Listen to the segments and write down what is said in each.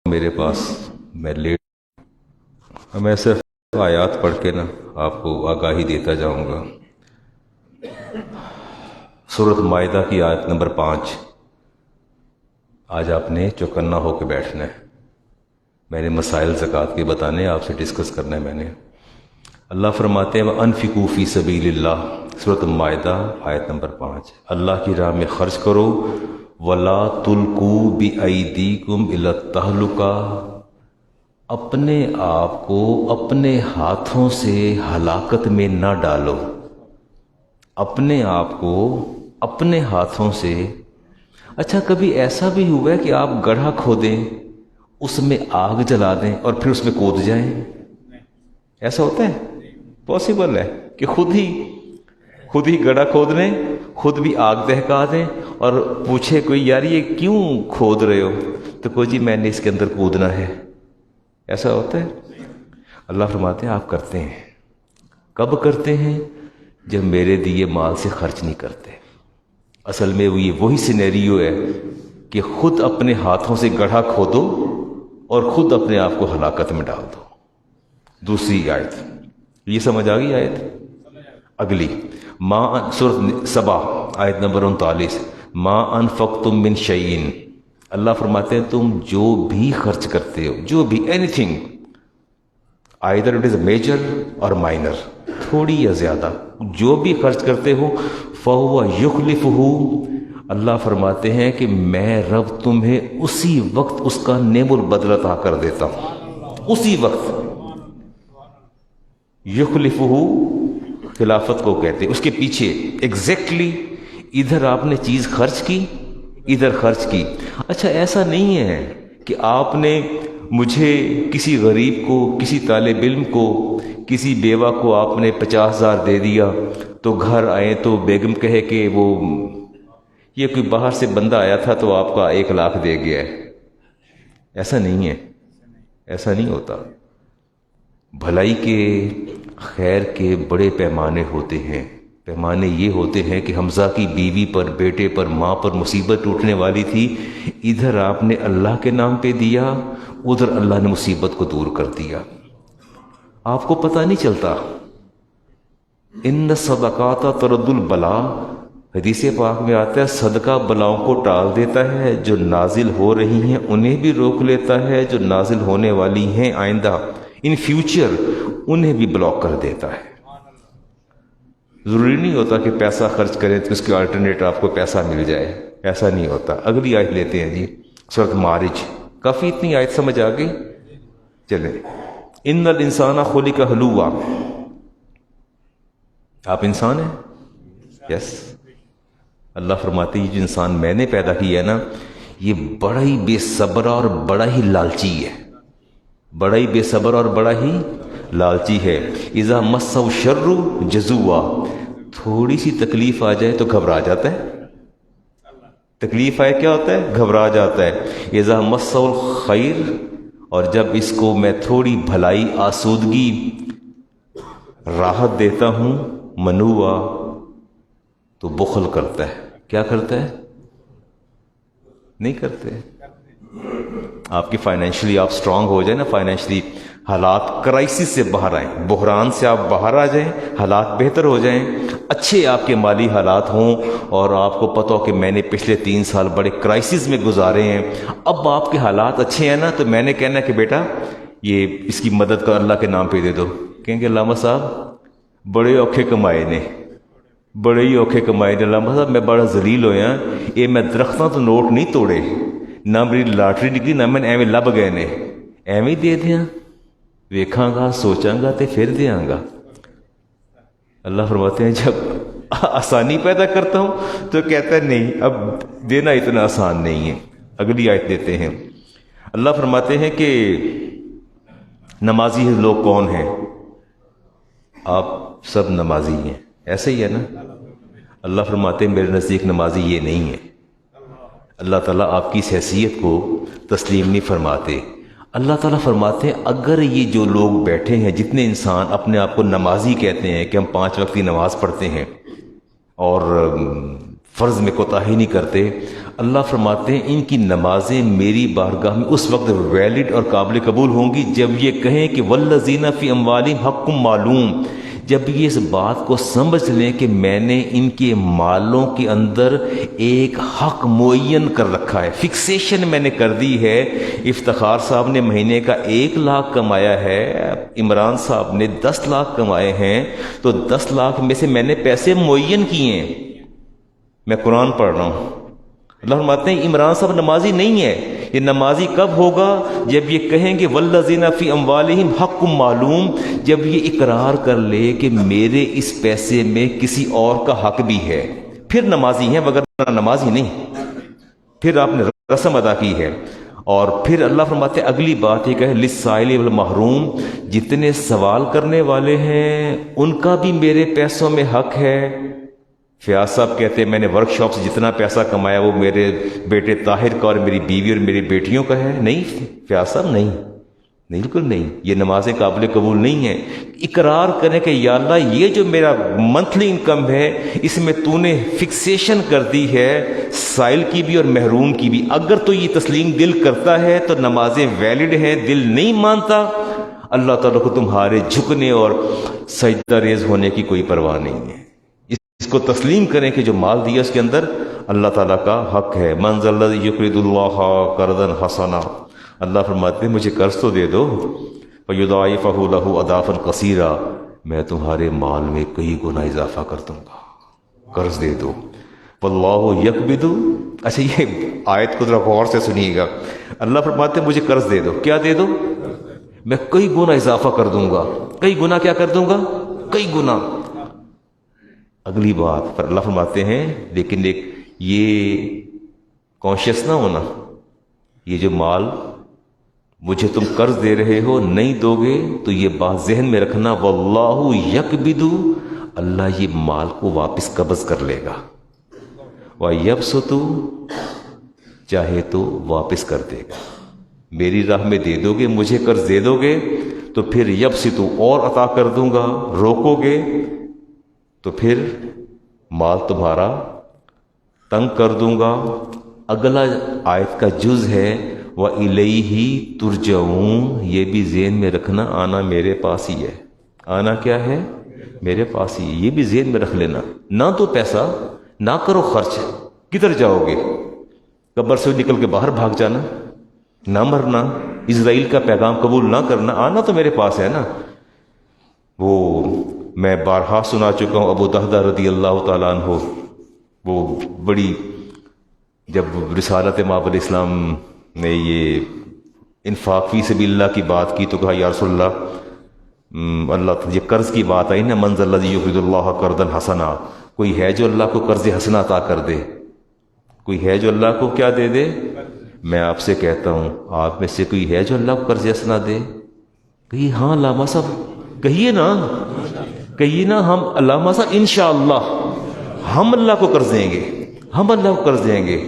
میرے پاس میں لیٹ، میں صرف آیات پڑھ کے نا آپ کو آگاہی دیتا جاؤں گا۔ سورۃ مائدہ کی آیت نمبر 5۔ آج آپ نے چوکنا ہو کے بیٹھنا ہے، میں نے مسائل زکوٰۃ کے بتانے آپ سے ڈسکس کرنا ہے۔ میں نے اللہ فرماتے ہیں وَأَنفِقُوا فِي سَبِيلِ اللَّهِ، سورۃ مائدہ آیت نمبر 5، اللہ کی راہ میں خرچ کرو، وَلَا تُلْقُوا بِأَيْدِيكُمْ إِلَى التَّهْلُكَةِ، اپنے آپ کو اپنے ہاتھوں سے ہلاکت میں نہ ڈالو، اپنے آپ کو اپنے ہاتھوں سے۔ اچھا کبھی ایسا بھی ہوا ہے کہ آپ گڑھا کھودیں، اس میں آگ جلا دیں اور پھر اس میں کود جائیں؟ ایسا ہوتا ہے؟ پاسبل ہے کہ خود ہی گڑھا کھود لیں، خود بھی آگ دہکا دیں اور پوچھے کوئی یار یہ کیوں کھود رہے ہو، تو کوئی جی میں نے اس کے اندر کودنا ہے۔ ایسا ہوتا ہے؟ اللہ فرماتے ہیں آپ کرتے ہیں۔ کب کرتے ہیں؟ جب میرے دیے مال سے خرچ نہیں کرتے۔ اصل میں یہ وہی سینیریو ہے کہ خود اپنے ہاتھوں سے گڑھا کھودو اور خود اپنے آپ کو ہلاکت میں ڈال دو۔ دوسری آیت یہ سمجھ آ گئی؟ آیت اگلی سورۃ سبا آیت نمبر 39، ما انفقتم من شیئن، اللہ فرماتے ہیں تم جو بھی خرچ کرتے ہو، جو بھی anything, either it is major اور مائنر، تھوڑی یا زیادہ، جو بھی خرچ کرتے ہو، فَهُوَ يُخْلِفُهُ، اللہ فرماتے ہیں کہ میں رب تمہیں اسی وقت اس کا نعم البدل عطا کر دیتا ہوں، اسی وقت۔ یخلفہ خلافت کو کہتے ہیں، اس کے پیچھے ایگزیکٹلی ادھر آپ نے چیز خرچ کی، ادھر خرچ کی۔ اچھا ایسا نہیں ہے کہ آپ نے مجھے کسی غریب کو، کسی طالب علم کو، کسی بیوہ کو آپ نے 50,000 دے دیا تو گھر آئے تو بیگم کہے کہ وہ یہ کوئی باہر سے بندہ آیا تھا تو آپ کا 1,00,000 دے گیا ہے۔ ایسا نہیں ہے، ایسا نہیں ہوتا۔ بھلائی کے، خیر کے بڑے پیمانے ہوتے ہیں۔ پیمانے یہ ہوتے ہیں کہ حمزہ کی بیوی پر، بیٹے پر، ماں پر مصیبت ٹوٹنے والی تھی، ادھر آپ نے اللہ کے نام پہ دیا، ادھر اللہ نے مصیبت کو دور کر دیا، آپ کو پتہ نہیں چلتا۔ ان الصدقات ترد البلاء، حدیث پاک میں آتا ہے صدقہ بلاؤں کو ٹال دیتا ہے، جو نازل ہو رہی ہیں انہیں بھی روک لیتا ہے، جو نازل ہونے والی ہیں آئندہ ان فیوچر انہیں بھی بلاک کر دیتا ہے۔ ضروری نہیں ہوتا کہ پیسہ خرچ کریں تو اس کے آلٹرنیٹ آپ کو پیسہ مل جائے، ایسا نہیں ہوتا۔ اگلی آیت لیتے ہیں جی، سورۃ معارج۔ کافی اتنی آیت سمجھ آ گئی؟ چلیں، ان الانسان خلق ہلوعا، آپ انسان ہیں؟ یس۔ اللہ فرماتے ہیں یہ جو انسان میں نے پیدا کیا ہے نا، یہ بڑا ہی بے صبر اور بڑا ہی لالچی ہے، بڑا ہی بے صبر اور بڑا ہی لالچی ہے۔ اذا مسہ الشر جزوعا، تھوڑی سی تکلیف آ جائے تو گھبرا جاتا ہے، تکلیف آئے کیا ہوتا ہے؟ گھبرا جاتا ہے۔ اذا مسہ الخیر، اور جب اس کو میں تھوڑی بھلائی، آسودگی، راحت دیتا ہوں، منوعا، تو بخل کرتا ہے۔ کیا کرتا ہے؟ نہیں کرتے۔ آپ کی فائنینشلی آپ سٹرونگ ہو جائیں نا، فائنینشلی حالات کرائسس سے باہر آئیں، بحران سے آپ باہر آ جائیں، حالات بہتر ہو جائیں، اچھے آپ کے مالی حالات ہوں، اور آپ کو پتہ ہو کہ میں نے پچھلے 3 سال بڑے کرائسس میں گزارے ہیں، اب آپ کے حالات اچھے ہیں نا، تو میں نے کہنا کہ بیٹا یہ اس کی مدد کا اللہ کے نام پہ دے دو۔ کہیں گے علامہ صاحب بڑے اوکھے کمائے نے، بڑے ہی اوکھے کمائے نے علامہ صاحب، میں بڑا ذلیل ہویا، یہ میں درختوں تو نوٹ نہیں توڑے، نہ میری لاٹری نکلی، نہ میں ایویں لب گئے نے، ایویں دے دیاں، ویکھاں گا، سوچاں گا تے پھر دیاں گا۔ اللہ فرماتے ہیں جب آسانی پیدا کرتا ہوں تو کہتا ہے نہیں، اب دینا اتنا آسان نہیں ہے۔ اگلی آیت دیتے ہیں، اللہ فرماتے ہیں کہ نمازی لوگ کون ہیں؟ آپ سب نمازی ہیں، ایسے ہی ہے نا؟ اللہ فرماتے ہیں میرے نزدیک نمازی یہ نہیں ہے۔ اللہ تعالیٰ آپ کی اس حیثیت کو تسلیم نہیں فرماتے۔ اللہ تعالیٰ فرماتے ہیں اگر یہ جو لوگ بیٹھے ہیں، جتنے انسان اپنے آپ کو نمازی کہتے ہیں کہ ہم 5 وقت کی نماز پڑھتے ہیں اور فرض میں کوتاہی نہیں کرتے، اللہ فرماتے ہیں ان کی نمازیں میری بارگاہ میں اس وقت ویلڈ اور قابل قبول ہوں گی جب یہ کہیں کہ والذین فی اموالہم حق معلوم، جب یہ اس بات کو سمجھ لیں کہ میں نے ان کے مالوں کے اندر ایک حق معین کر رکھا ہے، فکسیشن میں نے کر دی ہے۔ افتخار صاحب نے مہینے کا 1 لاکھ کمایا ہے، عمران صاحب نے 10 لاکھ کمائے ہیں، تو 10 لاکھ میں سے میں نے پیسے معین کیے ہیں۔ میں قرآن پڑھ رہا ہوں، اللہ فرماتے ہیں عمران صاحب نمازی نہیں ہے۔ یہ نمازی کب ہوگا؟ جب یہ کہیں گے والذین فی اموالہم حق معلوم، جب یہ اقرار کر لے کہ میرے اس پیسے میں کسی اور کا حق بھی ہے، پھر نمازی ہیں، وگرنہ نمازی نہیں، پھر آپ نے رسم ادا کی ہے۔ اور پھر اللہ فرماتے ہیں اگلی بات یہ کہ للسائل والمحروم، جتنے سوال کرنے والے ہیں ان کا بھی میرے پیسوں میں حق ہے۔ فیاض صاحب کہتے ہیں میں نے ورک شاپ سے جتنا پیسہ کمایا وہ میرے بیٹے طاہر کا اور میری بیوی اور میری بیٹیوں کا ہے۔ نہیں فیاض صاحب، نہیں، بالکل نہیں، یہ نمازیں قابل قبول نہیں ہیں۔ اقرار کریں کہ یا اللہ یہ جو میرا منتھلی انکم ہے اس میں تو نے فکسیشن کر دی ہے سائل کی بھی اور محروم کی بھی، اگر تو یہ تسلیم دل کرتا ہے تو نمازیں ویلڈ ہیں، دل نہیں مانتا اللہ تعالیٰ کو تمہارے جھکنے اور سجدہ ریز ہونے کی کوئی پرواہ نہیں ہے۔ اس کو تسلیم کریں کہ جو مال دیا اس کے اندر اللہ تعالیٰ کا حق ہے۔ من ذا الذی یقرض اللہ قرضا حسنا، اللہ فرماتے ہیں مجھے قرض تو دے دو، فیضاعفہ لہ اضعافا کثیرا، میں تمہارے مال میں کئی گنا اضافہ کر دوں گا، قرض دے دو۔ واللہ یقبض، اچھا یہ آیت کو ذرا غور سے سنیے گا، اللہ فرماتے ہیں مجھے قرض دے دو، کیا دے دو؟ میں کئی گنا اضافہ کر دوں گا۔ کئی گنا کیا کر دوں گا؟ کئی گنا۔ اگلی بات پر اللہ فرماتے ہیں لیکن ایک یہ کانشیس نہ ہونا، یہ جو مال مجھے تم قرض دے رہے ہو نہیں دو گے تو یہ بات ذہن میں رکھنا، واللہ یقبض، اللہ یہ مال کو واپس قبض کر لے گا، وَيَبْسُطُ، چاہے تو واپس کر دے گا۔ میری راہ میں دے دو گے، مجھے قرض دے دو گے تو پھر یبسط اور عطا کر دوں گا، روکو گے تو پھر مال تمہارا تنگ کر دوں گا۔ اگلا آیت کا جز ہے وَإِلَيْهِ تُرْجَعُونَ، یہ بھی ذہن میں رکھنا، آنا میرے پاس ہی ہے۔ آنا کیا ہے؟ میرے پاس ہی ہے، یہ بھی ذہن میں رکھ لینا۔ نہ تو پیسہ، نہ کرو خرچ، کدھر جاؤ گے؟ قبر سے نکل کے باہر بھاگ جانا، نہ مرنا، اسرائیل کا پیغام قبول نہ کرنا، آنا تو میرے پاس ہے نا۔ وہ میں بارہا سنا چکا ہوں، ابو دہدہ رضی اللہ تعالیٰ عنہ، وہ بڑی جب رسالت مآب علیہ السلام نے یہ انفاق فی سبیل اللہ کی بات کی تو کہا یا رسول اللہ، اللہ یہ قرض کی بات آئی نا، من ذا الذی یقرض اللہ قرضا حسنا، کوئی ہے جو اللہ کو قرض حسنا عطا کر دے؟ کوئی ہے جو اللہ کو کیا دے دے؟ میں آپ سے کہتا ہوں آپ میں سے کوئی ہے جو اللہ کو قرض حسنا دے؟ کہیے ہاں علامہ صاحب، کہیے نا، کہیے نا، ہم علامہ صاحب انشاءاللہ ہم اللہ کو قرض دیں گے، ہم اللہ کو قرض دیں گے۔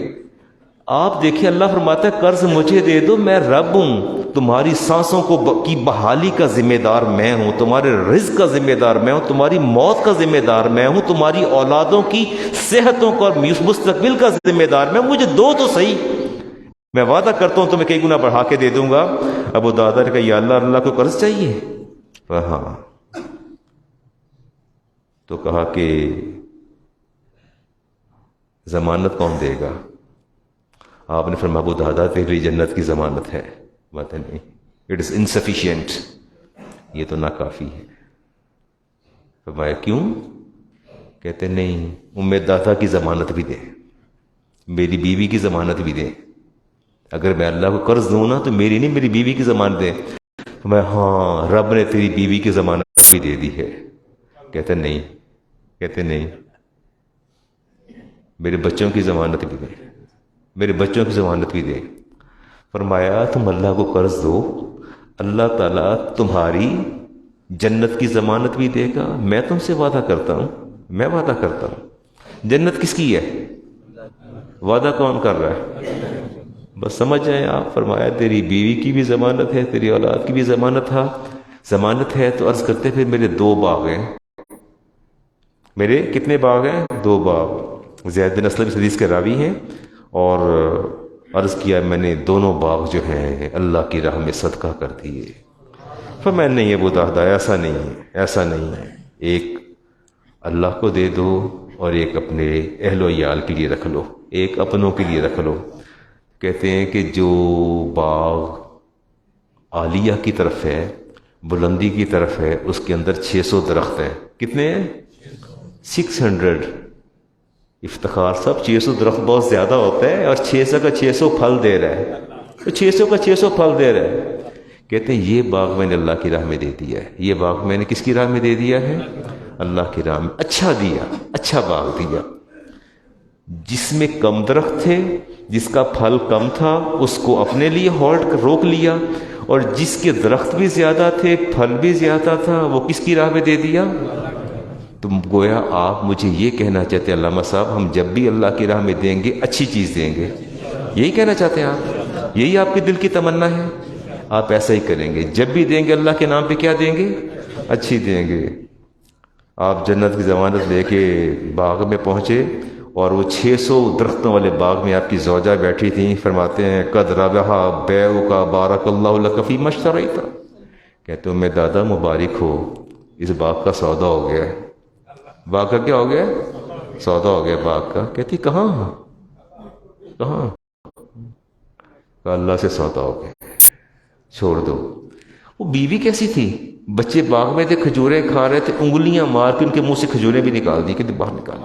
آپ دیکھیں اللہ فرماتا ہے قرض مجھے دے دو، میں رب ہوں، تمہاری سانسوں کی بحالی کا ذمہ دار میں ہوں، تمہارے رزق کا ذمہ دار میں ہوں، تمہاری موت کا ذمہ دار میں ہوں، تمہاری اولادوں کی صحتوں کا اور مستقبل کا ذمہ دار میں ہوں، مجھے دو تو صحیح، میں وعدہ کرتا ہوں تمہیں کئی گنا بڑھا کے دے دوں گا۔ ابو درداء نے کہا یا اللہ، اللہ کو قرض چاہیے؟ ہاں، تو کہا کہ ضمانت کون دے گا؟ آپ نے فرمایا ابو درداء تیری جنت کی ضمانت ہے۔ بات نہیں، اٹ از انسفیشینٹ، یہ تو ناکافی ہے۔ فرمایا کیوں؟ کہتے نہیں، ام درداء کی ضمانت بھی دے، میری بیوی کی ضمانت بھی دے، اگر میں اللہ کو قرض دوں نا تو میری نہیں، میری بیوی کی ضمانت دے۔ میں ہاں، رب نے تیری بیوی کی ضمانت بھی دے دی ہے۔ کہتے نہیں، کہتے نہیں، میرے بچوں کی ضمانت بھی دے، میرے بچوں کی ضمانت بھی دے۔ فرمایا تم اللہ کو قرض دو، اللہ تعالیٰ تمہاری جنت کی ضمانت بھی دے گا۔ میں تم سے وعدہ کرتا ہوں، میں وعدہ کرتا ہوں۔ جنت کس کی ہے؟ وعدہ کون کر رہا ہے؟ بس سمجھ جائیں آپ۔ فرمایا تیری بیوی کی بھی ضمانت ہے، تیری اولاد کی بھی ضمانت ہے۔ تو عرض کرتے پھر میرے 2 باغ ہیں، میرے کتنے باغ ہیں؟ 2 باغ۔ زید بن اسلم اس حدیث کے راوی ہیں، اور عرض کیا میں نے دونوں باغ جو ہیں اللہ کی راہ میں صدقہ کر دیے. فرمایا نہیں ابو درداء، ایسا نہیں ہے، ایسا نہیں ہے، ایک اللہ کو دے دو اور ایک اپنے اہل و عیال کے لیے رکھ لو، ایک اپنوں کے لیے رکھ لو. کہتے ہیں کہ جو باغ عالیہ کی طرف ہے، بلندی کی طرف ہے، اس کے اندر 600 درخت ہیں. کتنے ہیں؟ 600. افتخار صاحب 600 درخت بہت زیادہ ہوتا ہے، اور 600 کا 600 پھل دے رہا ہے، تو 600 کا 600 پھل دے رہا ہے. کہتے ہیں یہ باغ میں نے اللہ کی راہ میں دے دیا ہے، یہ باغ میں نے کس کی راہ میں دے دیا ہے؟ اللہ کی راہ میں. اچھا دیا، اچھا باغ دیا. جس میں کم درخت تھے، جس کا پھل کم تھا، اس کو اپنے لیے روک لیا، اور جس کے درخت بھی زیادہ تھے، پھل بھی زیادہ تھا، وہ کس کی راہ میں دے دیا؟ تم گویا آپ مجھے یہ کہنا چاہتے ہیں علامہ صاحب ہم جب بھی اللہ کی راہ میں دیں گے اچھی چیز دیں گے، یہی کہنا چاہتے ہیں آپ؟ یہی آپ کے دل کی تمنا ہے؟ آپ ایسا ہی کریں گے، جب بھی دیں گے اللہ کے نام پہ کیا دیں گے؟ اچھی دیں گے. آپ جنت کی ضمانت لے کے باغ میں پہنچے، اور وہ 600 درختوں والے باغ میں آپ کی زوجہ بیٹھی تھیں. فرماتے ہیں قد ربح بیعک بارک اللہ لک فیما اشتریت. کہتے ہیں میں دادا مبارک ہو، اس باغ کا سودا ہو گیا ہے. باغ کا کیا ہو گیا؟ سودا ہو گیا باغ کا. کہتی کہاں کہاں؟ اللہ سے سودا ہو گیا، چھوڑ دو. وہ بیوی کیسی تھی؟ بچے باغ میں تھے، کھجوریں کھا رہے تھے، انگلیاں مار کے ان کے منہ سے کھجوریں بھی نکال دی، کہ باہر نکال.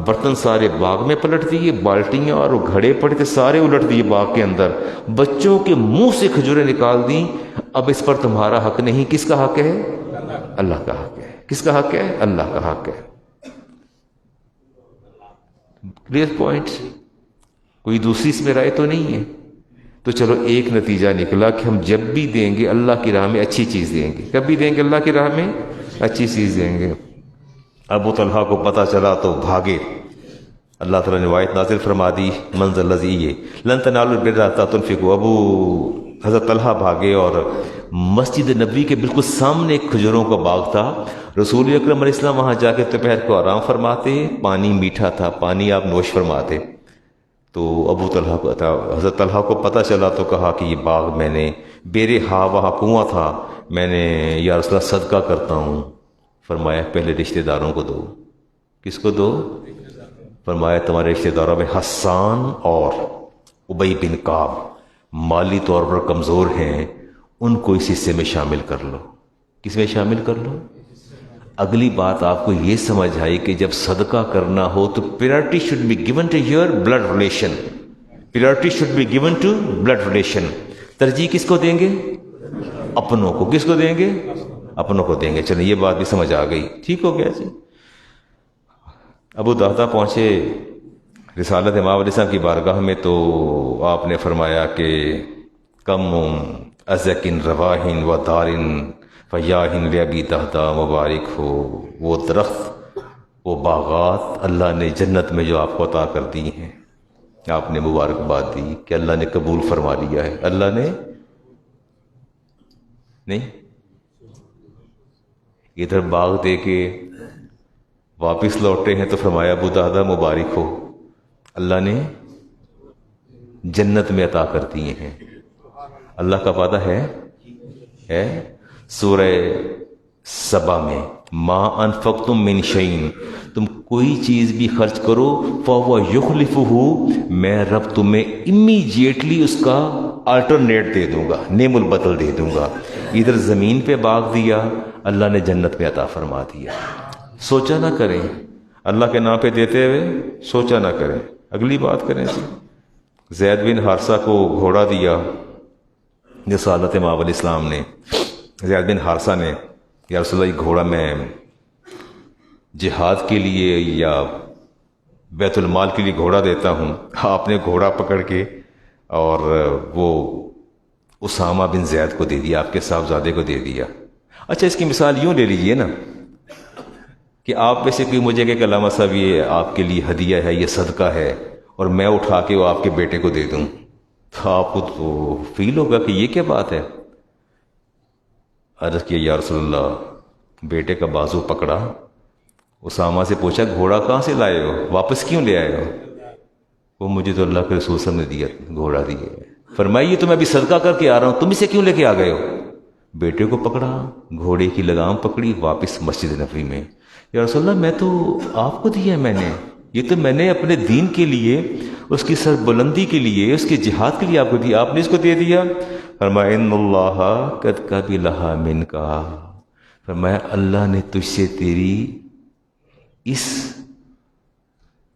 برتن سارے باغ میں پلٹ دیے، بالٹیاں اور وہ گھڑے پڑے تھے سارے الٹ دیے باغ کے اندر، بچوں کے منہ سے کھجوریں نکال دیں. اب اس پر تمہارا حق نہیں. کس کا حق ہے؟ اللہ کا حق ہے. کس کا حق ہے؟ اللہ کا حق ہے. Clear point? کوئی دوسری اس میں رائے تو نہیں ہے؟ تو چلو ایک نتیجہ نکلا کہ ہم جب بھی دیں گے اللہ کی راہ میں اچھی چیز دیں گے. کب بھی دیں گے اللہ کی راہ میں اچھی چیز دیں گے. ابو طلحہ کو پتہ چلا تو بھاگے. اللہ تعالیٰ نے روایت نازل فرما دی منزل لذی لن تنالوا البر حتی تنفقوا. حضرت طلحہ بھاگے اور مسجد نبوی کے بالکل سامنے ایک کھجوروں کا باغ تھا. رسول اکرم علیہ السلام وہاں جا کے دوپہر کو آرام فرماتے، پانی میٹھا تھا، پانی آپ نوش فرماتے. تو ابو طلحہ کو حضرت طلحہ کو پتہ چلا تو کہا کہ یہ باغ میں نے بیرے وہاں کنواں تھا، میں نے یا رسول اللہ صدقہ کرتا ہوں. فرمایا پہلے رشتہ داروں کو دو. کس کو دو؟ فرمایا تمہارے رشتہ داروں میں حسان اور ابی بن کعب مالی طور پر کمزور ہیں، ان کو اس حصے میں شامل کر لو. کس میں شامل کر لو؟ اگلی بات آپ کو یہ سمجھ آئی کہ جب صدقہ کرنا ہو تو priority should be given to your blood relation. priority should be given to blood relation. ترجیح کس کو دیں گے؟ اپنوں کو. کس کو دیں گے؟ اپنوں کو دیں گے. چلیں یہ بات بھی سمجھ آ گئی، ٹھیک ہو گیا جی. ابو درداء پہنچے رسالت امام علیہ السلام کی بارگاہ میں تو آپ نے فرمایا کہ کم ازکن رواہن و دارن فیاہن لابی درداء، مبارک ہو وہ درخت، وہ باغات اللہ نے جنت میں جو آپ کو عطا کر دی ہیں. آپ نے مبارکباد دی کہ اللہ نے قبول فرما لیا ہے. اللہ نے نہیں، ادھر باغ دے کے واپس لوٹے ہیں تو فرمایا ابو درداء مبارک ہو، اللہ نے جنت میں عطا کر دیے ہیں. اللہ کا وعدہ ہے سورہ سبا میں ما انفقتم من شیء، تم کوئی چیز بھی خرچ کرو فَهُوَ يُخْلِفُهُ، میں رب تمہیں امیجیٹلی اس کا آلٹرنیٹ دے دوں گا، نیم البدل دے دوں گا. ادھر زمین پہ باغ دیا، اللہ نے جنت میں عطا فرما دیا. سوچا نہ کریں، اللہ کے نام پہ دیتے ہوئے سوچا نہ کریں. اگلی بات کریں جی. زید بن حارثہ کو گھوڑا دیا رسالت امام علیہ السلام نے. زید بن حارثہ نے یا رسول اللہ گھوڑا میں جہاد کے لیے یا بیت المال کے لیے گھوڑا دیتا ہوں. آپ نے گھوڑا پکڑ کے اور وہ اسامہ بن زید کو دے دیا، آپ کے صاحبزادے کو دے دیا. اچھا اس کی مثال یوں لے لیجئے نا کہ آپ میں سے کوئی مجھے کہ علامہ صاحب یہ آپ کے لیے ہدیہ ہے، یہ صدقہ ہے، اور میں اٹھا کے وہ آپ کے بیٹے کو دے دوں، تو آپ کو تو فیل ہوگا کہ یہ کیا بات ہے. عرض کیا یا رسول اللہ، بیٹے کا بازو پکڑا، اسامہ سے پوچھا گھوڑا کہاں سے لائے ہو، واپس کیوں لے آئے ہو؟ وہ مجھے تو اللہ کے رسول صلی اللہ علیہ وسلم نے دیا، گھوڑا دیا۔ فرمائیے تو میں ابھی صدقہ کر کے آ رہا ہوں، تم اسے کیوں لے کے آ گئے ہو؟ بیٹے کو پکڑا، گھوڑے کی لگام پکڑی، واپس مسجد نبوی میں، یا رسول اللہ میں تو آپ کو دیا ہے، میں نے یہ تو میں نے اپنے دین کے لیے، اس کی سربلندی کے لیے، اس کے جہاد کے لیے آپ کو دیا، آپ نے اس کو دے دیا۔ فرمایا ان اللہ قد قبلھا منک، فرمایا اللہ نے تجھ سے تیری اس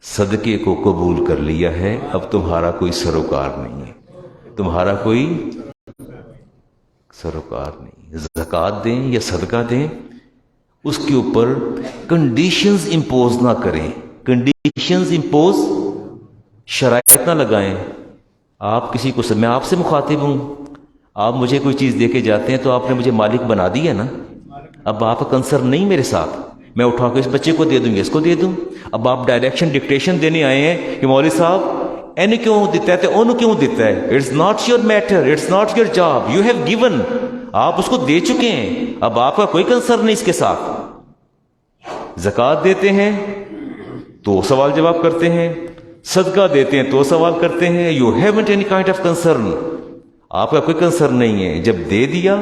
صدقے کو قبول کر لیا ہے، اب تمہارا کوئی سروکار نہیں ہے، تمہارا کوئی سروکار نہیں۔ زکوٰۃ دیں یا صدقہ دیں، اس کے اوپر کنڈیشنز امپوز نہ کریں، کنڈیشنز امپوز، شرائط نہ لگائیں۔ آپ کسی کو، میں آپ سے مخاطب ہوں، آپ مجھے کوئی چیز دے کے جاتے ہیں تو آپ نے مجھے مالک بنا دیا نا، اب آپ کا کنسرن نہیں میرے ساتھ، میں اٹھا کے اس بچے کو دے دوں گا، اس کو دے دوں۔ اب آپ ڈائریکشن ڈکٹیشن دینے آئے ہیں کہ مولوی صاحب این کیوں دیتا ہے تو اون کیوں دیتا ہے، it's not your matter, it's not your job, you have given, آپ اس کو دے چکے ہیں، اب آپ کا کوئی کنسرن نہیں اس کے ساتھ۔ زکوٰۃ دیتے ہیں تو سوال جواب کرتے ہیں، صدقہ دیتے ہیں تو سوال کرتے ہیں، you haven't any kind of concern, آپ کا کوئی کنسرن نہیں ہے۔ جب دے دیا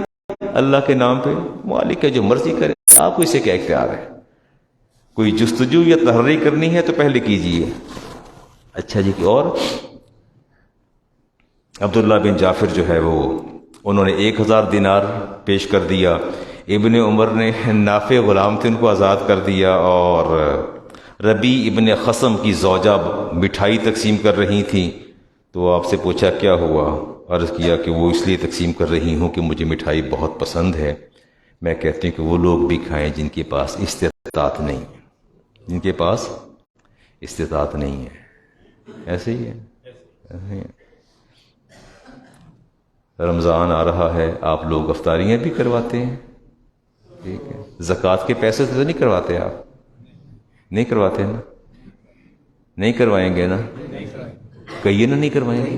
اللہ کے نام پہ، مالک ہے جو مرضی کرے، آپ کو اسے کیا اختیار ہے؟ کوئی جستجو یا تحریک کرنی ہے تو پہلے کیجئے۔ اچھا جی، اور عبداللہ بن جعفر جو ہے وہ، انہوں نے 1000 دینار پیش کر دیا، ابن عمر نے نافع غلام تھے ان کو آزاد کر دیا، اور ربی ابن خصم کی زوجہ مٹھائی تقسیم کر رہی تھیں، تو آپ سے پوچھا کیا ہوا؟ عرض کیا کہ وہ اس لیے تقسیم کر رہی ہوں کہ مجھے مٹھائی بہت پسند ہے، میں کہتی ہوں کہ وہ لوگ بھی کھائیں جن کے پاس استطاعت نہیں ہے، جن کے پاس استطاعت نہیں ہے۔ ایسے ہی ہے، ایسے ہی ہے۔ رمضان آ رہا ہے، آپ لوگ افطاریاں بھی کرواتے ہیں، ٹھیک ہے، زکوٰۃ کے پیسے سے تو نہیں کرواتے، آپ نہیں کرواتے نا، نہیں کروائیں گے نا، کہیے نا نہیں کروائیں گے۔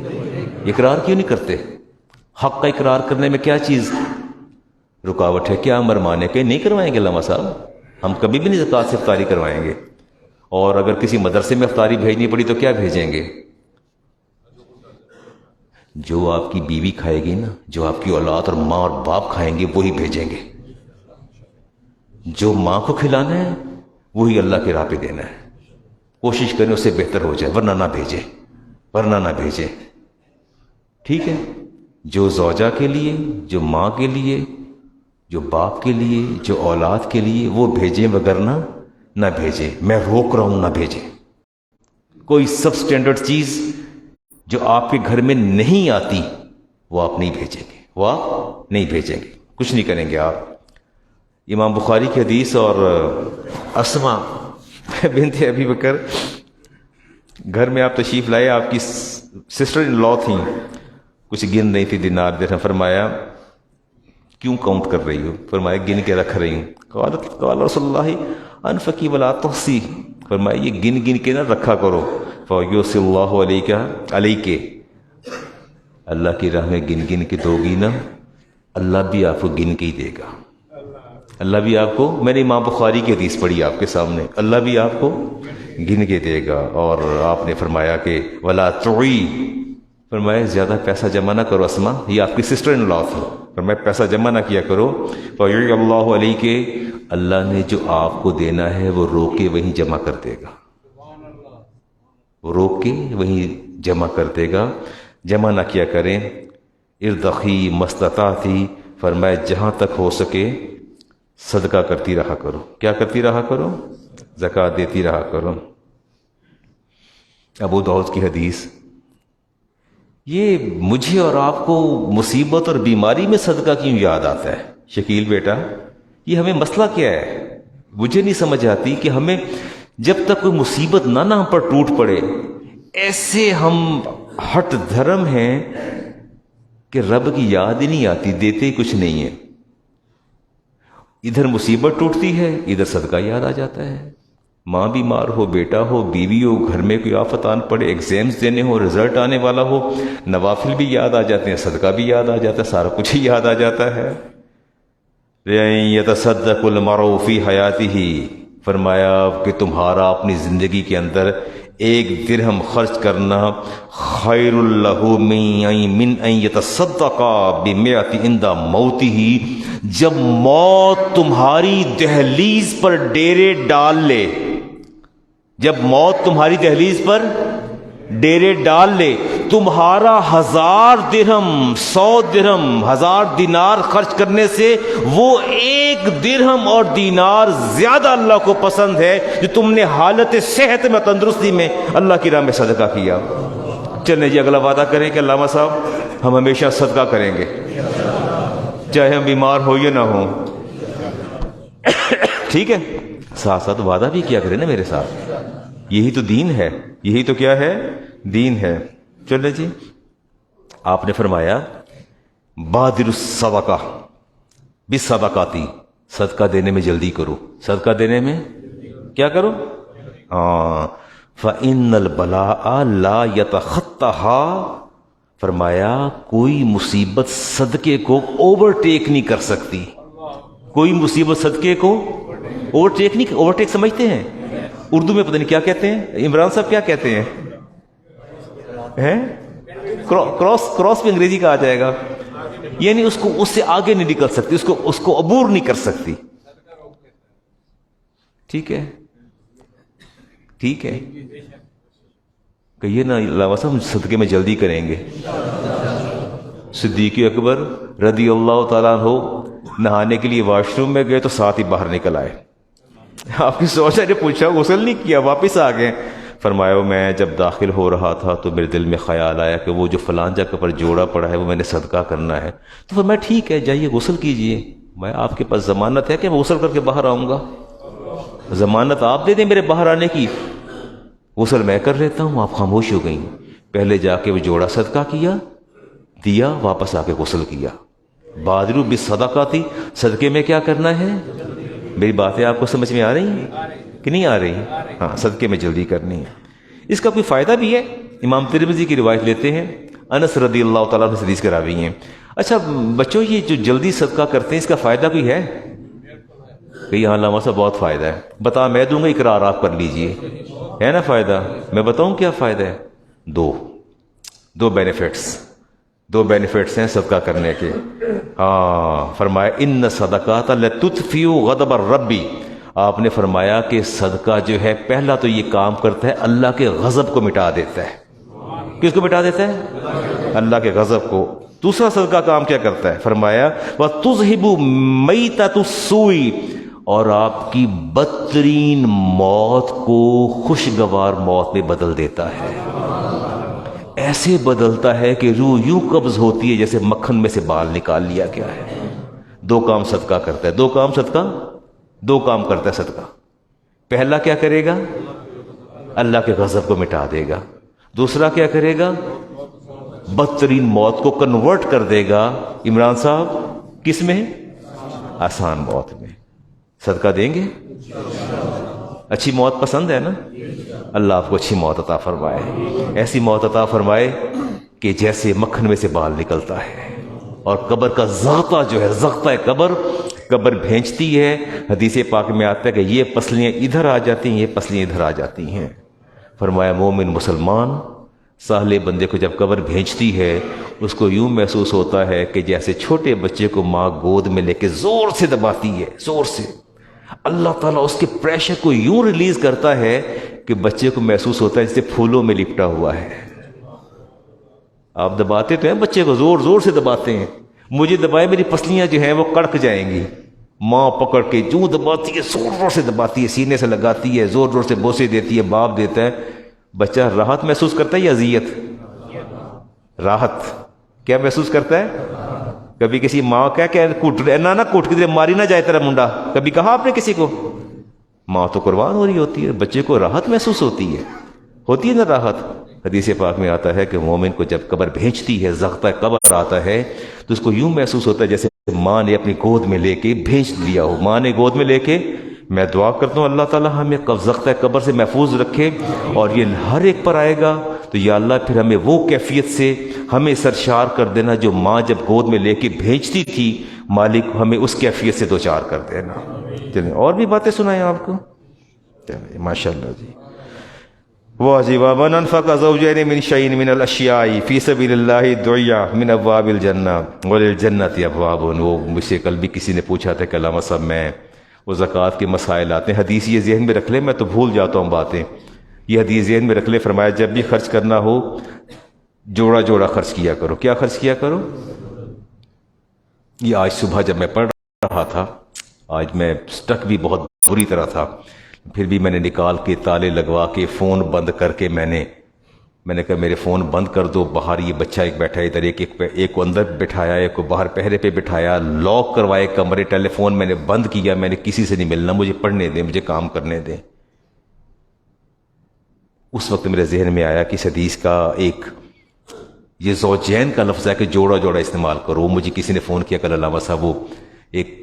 اقرار کیوں نہیں کرتے؟ حق کا اقرار کرنے میں کیا چیز رکاوٹ ہے، کیا مرمان ہے کہ نہیں کروائیں گے؟ علامہ صاحب ہم کبھی بھی نہیں زکوٰۃ سے افطاری کروائیں گے، اور اگر کسی مدرسے میں افطاری بھیجنی پڑی تو کیا بھیجیں گے؟ جو آپ کی بیوی کھائے گی نا، جو آپ کی اولاد اور ماں اور باپ کھائیں گے وہی بھیجیں گے۔ جو ماں کو کھلانا ہے وہی اللہ کی راہ پہ دینا ہے، کوشش کریں اس سے بہتر ہو جائے، ورنہ نہ بھیجیں، ورنہ نہ بھیجیں، ٹھیک ہے؟ جو زوجہ کے لیے، جو ماں کے لیے، جو باپ کے لیے، جو اولاد کے لیے، وہ بھیجیں، وگرنہ نہ بھیجیں۔ میں روک رہا ہوں، نہ بھیجیں۔ کوئی سب سٹینڈرڈ چیز جو آپ کے گھر میں نہیں آتی وہ آپ نہیں بھیجیں گے، وہ آپ نہیں بھیجیں گے، کچھ نہیں کریں گے آپ۔ امام بخاری کی حدیث، اور اسما بنت ابی بکر گھر میں آپ تشریف لائے، آپ کی سسٹر ان لا تھیں، کچھ گن رہی تھی دینار درہم، فرمایا کیوں کاؤنٹ کر رہی ہو؟ فرمایا گن کے رکھ رہی ہوں۔ قال رسول اللہ انفقی ولا تحصی، فرمایا یہ گن گن کے نہ رکھا کرو، فیوصی اللہ علیک، اللہ کی راہ میں گن گن کے دو گی نا، اللہ بھی آپ کو گن کے ہی دے گا، اللہ بھی آپ کو، میں نے امام بخاری کی حدیث پڑھی آپ کے سامنے، اللہ بھی آپ کو گن کے دے گا۔ اور آپ نے فرمایا کہ ولا تعی، فرمایا زیادہ پیسہ جمع نہ کرو، اسما یہ آپ کی سسٹر ان لا تھی، فرمایا پیسہ جمع نہ کیا کرو، فیعی اللہ علیک، اللہ نے جو آپ کو دینا ہے وہ روک کے وہیں جمع کر دے گا، وہ روک کے وہیں جمع کر دے گا، جمع نہ کیا کریں۔ ارضخی مستطاعتی، فرمایا جہاں تک ہو سکے صدقہ کرتی رہا کرو، کیا کرتی رہا کرو؟ زکوٰۃ دیتی رہا کرو۔ ابو داؤد کی حدیث، یہ مجھے اور آپ کو مصیبت اور بیماری میں صدقہ کیوں یاد آتا ہے؟ شکیل بیٹا یہ ہمیں مسئلہ کیا ہے؟ مجھے نہیں سمجھ آتی کہ ہمیں جب تک کوئی مصیبت نہ ہم پر ٹوٹ پڑے، ایسے ہم ہٹ دھرم ہیں کہ رب کی یاد ہی نہیں آتی، دیتے ہی کچھ نہیں ہے۔ ادھر مصیبت ٹوٹتی ہے، ادھر صدقہ یاد آ جاتا ہے۔ ماں بیمار ہو، بیٹا ہو، بیوی ہو، گھر میں کوئی آفت آن پڑے، ایگزامز دینے ہو، رزلٹ آنے والا ہو، نوافل بھی یاد آ جاتے ہیں، صدقہ بھی یاد آ جاتا ہے، سارا کچھ ہی یاد آ جاتا ہے۔ يَتَصَدَّقُ الْمَرْءُ فِي حَيَاتِهِ، فرمایا کہ تمہارا اپنی زندگی کے اندر ایک درہم خرچ کرنا خیر لہ من ان یتصدق بمئۃ عند موتہ، جب موت تمہاری دہلیز پر ڈیرے ڈال لے، جب موت تمہاری دہلیز پر ڈیرے ڈال لے، تمہارا 1000 درہم 100 درہم 1000 دینار خرچ کرنے سے وہ 1 درہم اور دینار زیادہ اللہ کو پسند ہے جو تم نے حالت صحت میں تندرستی میں اللہ کی راہ میں صدقہ کیا۔ چلیں جی اگلا وعدہ کریں کہ علامہ صاحب ہم ہمیشہ صدقہ کریں گے، چاہے ہم بیمار ہو یا نہ ہو، ٹھیک ہے؟ ساتھ ساتھ وعدہ بھی کیا کریں نا میرے ساتھ، یہی تو دین ہے، یہی تو کیا ہے؟ دین ہے۔ چلے جی، آپ نے فرمایا بادر الصدقہ بالصدقاتی، صدقہ دینے میں جلدی کرو، صدقہ دینے میں کیا کرو؟ فإن البلاء لا يتخطاها، فرمایا کوئی مصیبت صدقے کو اوورٹیک نہیں کر سکتی، کوئی مصیبت صدقے کو اوورٹیک نہیں، اوورٹیک سمجھتے ہیں اردو میں پتہ نہیں کیا کہتے ہیں، عمران صاحب کیا کہتے ہیں؟ کراس بھی انگریزی کا آ جائے گا، یعنی اس کو اس سے آگے نہیں نکل سکتی، اس کو عبور نہیں کر سکتی، ٹھیک ہے؟ ٹھیک ہے، کہیے نا علامہ صاحب صدقے میں جلدی کریں گے۔ صدیق اکبر رضی اللہ تعالیٰ عنہ نہانے کے لیے واش روم میں گئے تو ساتھ ہی باہر نکل آئے، آپ کی سوچ نے پوچھا غسل نہیں کیا، واپس آ گئے، فرمایا میں جب داخل ہو رہا تھا تو میرے دل میں خیال آیا کہ وہ جو فلان جگہ پر جوڑا پڑا ہے وہ میں نے صدقہ کرنا ہے، تو فرمایا ٹھیک ہے جائیے غسل کیجئے، میں آپ کے پاس ضمانت ہے کہ میں غسل کر کے باہر آؤں گا، ضمانت آپ دے دیں میرے باہر آنے کی، غسل میں کر لیتا ہوں۔ آپ خاموش ہو گئیں، پہلے جا کے وہ جوڑا صدقہ کیا، دیا، واپس آ کے غسل کیا۔ بادرو بالصدقہ تھی، صدقے میں کیا کرنا ہے؟ میری باتیں آپ کو سمجھ میں آ رہی ہیں کہ نہیں آ رہی؟ ہاں، صدقے میں جلدی کرنی ہے۔ اس کا کوئی فائدہ بھی ہے، امام ترمذی کی روایت لیتے ہیں، انس رضی اللہ تعالیٰ عنہ حدیث کے راوی ہیں۔ اچھا بچوں، یہ جو جلدی صدقہ کرتے ہیں اس کا فائدہ کوئی ہے؟ کہ یہاں علامہ صاحب بہت فائدہ ہے، بتا میں دوں گا، اقرار آپ کر لیجئے، ہے نا فائدہ؟ میں بتاؤں کیا فائدہ ہے؟ دو بینیفٹس ہیں صدقہ کرنے کے۔ فرمایا ان صدقات لتطفئ غضب الرب، آپ نے فرمایا کہ صدقہ جو ہے پہلا تو یہ کام کرتا ہے اللہ کے غضب کو مٹا دیتا ہے۔ کس کو مٹا دیتا ہے؟ اللہ کے غضب کو۔ دوسرا صدقہ کام کیا کرتا ہے؟ فرمایا وَتُذْهِبُ مَيْتَةُ السُّوءِ، اور آپ کی بدترین موت کو خوشگوار موت میں بدل دیتا ہے، ایسے بدلتا ہے کہ روح یوں قبض ہوتی ہے جیسے مکھن میں سے بال نکال لیا گیا ہے۔ دو کام صدقہ کرتا ہے، دو کام کرتا ہے صدقہ۔ پہلا کیا کرے گا؟ اللہ کے غضب کو مٹا دے گا۔ دوسرا کیا کرے گا؟ بدترین موت کو کنورٹ کر دے گا۔ عمران صاحب کس میں؟ آسان موت میں۔ صدقہ دیں گے؟ اچھی موت پسند ہے نا؟ اللہ آپ کو اچھی موت عطا فرمائے، ایسی موت عطا فرمائے کہ جیسے مکھن میں سے بال نکلتا ہے۔ اور قبر کا زغطہ جو ہے، زغطہ قبر بھینچتی ہے۔ حدیث پاک میں آتا ہے کہ یہ پسلیاں ادھر آ جاتی ہیں، یہ پسلیاں ادھر آ جاتی ہیں۔ فرمایا مومن مسلمان سالے بندے کو جب قبر بھینچتی ہے اس کو یوں محسوس ہوتا ہے کہ جیسے چھوٹے بچے کو ماں گود میں لے کے زور سے دباتی ہے، زور سے۔ اللہ تعالیٰ اس کے پریشر کو یوں ریلیز کرتا ہے کہ بچے کو محسوس ہوتا ہے جیسے پھولوں میں لپٹا ہوا ہے۔ آپ دباتے تو ہیں بچے کو، زور زور سے دباتے ہیں، مجھے دبائے میری پسلیاں جو ہیں وہ کڑک جائیں گی۔ ماں پکڑ کے جو دباتی ہے، زور زور سے دباتی ہے، سینے سے لگاتی ہے، زور زور سے بوسے دیتی ہے، باپ دیتا ہے۔ بچہ راحت محسوس کرتا ہے یا اذیت؟ راحت۔ کیا محسوس کرتا ہے؟ کبھی کسی ماں کیا کوٹ نہ کوٹ کے ماری نہ جائے تیرا منڈا، کبھی کہا آپ نے کسی کو؟ ماں تو قربان ہو رہی ہوتی ہے، بچے کو راحت محسوس ہوتی ہے نا راحت۔ حدیث پاک میں آتا ہے کہ مومن کو جب قبر بھینچتی ہے، زغطہ قبر آتا ہے تو اس کو یوں محسوس ہوتا ہے جیسے ماں نے اپنی گود میں لے کے بھیج دیا ہو، ماں نے گود میں لے کے۔ میں دعا کرتا ہوں اللہ تعالیٰ ہمیں زغطہ قبر سے محفوظ رکھے، اور یہ ہر ایک پر آئے گا تو یا اللہ پھر ہمیں وہ کیفیت سے ہمیں سرشار کر دینا جو ماں جب گود میں لے کے بھیجتی تھی، مالک ہمیں اس کیفیت سے دوچار کر دینا۔ چلیں اور بھی باتیں سنائیں آپ کو؟ ماشاء اللہ جی۔ واجب من انفق زوجین من شیء من الاشیاء فی سبیل اللہ دعی من ابواب الجنہ وللجنۃ ابواب۔ وہ مجھ سے کل بھی کسی نے پوچھا تھا کہ علامہ صاحب میں وہ زکوٰۃ کے مسائل آتے ہیں، حدیث یہ ذہن میں رکھ لے، میں تو بھول جاتا ہوں باتیں، یہ حدیث ذہن میں رکھ لے، فرمایا جب بھی خرچ کرنا ہو جوڑا جوڑا خرچ کیا کرو۔ کیا خرچ کیا کرو؟ یہ آج صبح جب میں پڑھ رہا تھا، آج میں سٹک بھی بہت بری طرح تھا، پھر بھی میں نے نکال کے تالے لگوا کے فون بند کر کے میں نے کہا میرے فون بند کر دو، باہر یہ بچہ ایک بیٹھا ہے ادھر، ایک کو اندر بٹھایا، ایک کو باہر پہرے پہ بٹھایا، لاک کروائے کمرے، ٹیلی فون میں نے بند کیا، میں نے کسی سے نہیں ملنا، مجھے پڑھنے دیں، مجھے کام کرنے دیں۔ اس وقت میرے ذہن میں آیا کہ اس حدیث کا ایک یہ زوجین کا لفظ ہے کہ جوڑا جوڑا استعمال کرو۔ مجھے کسی نے فون کیا کل علامہ صاحب وہ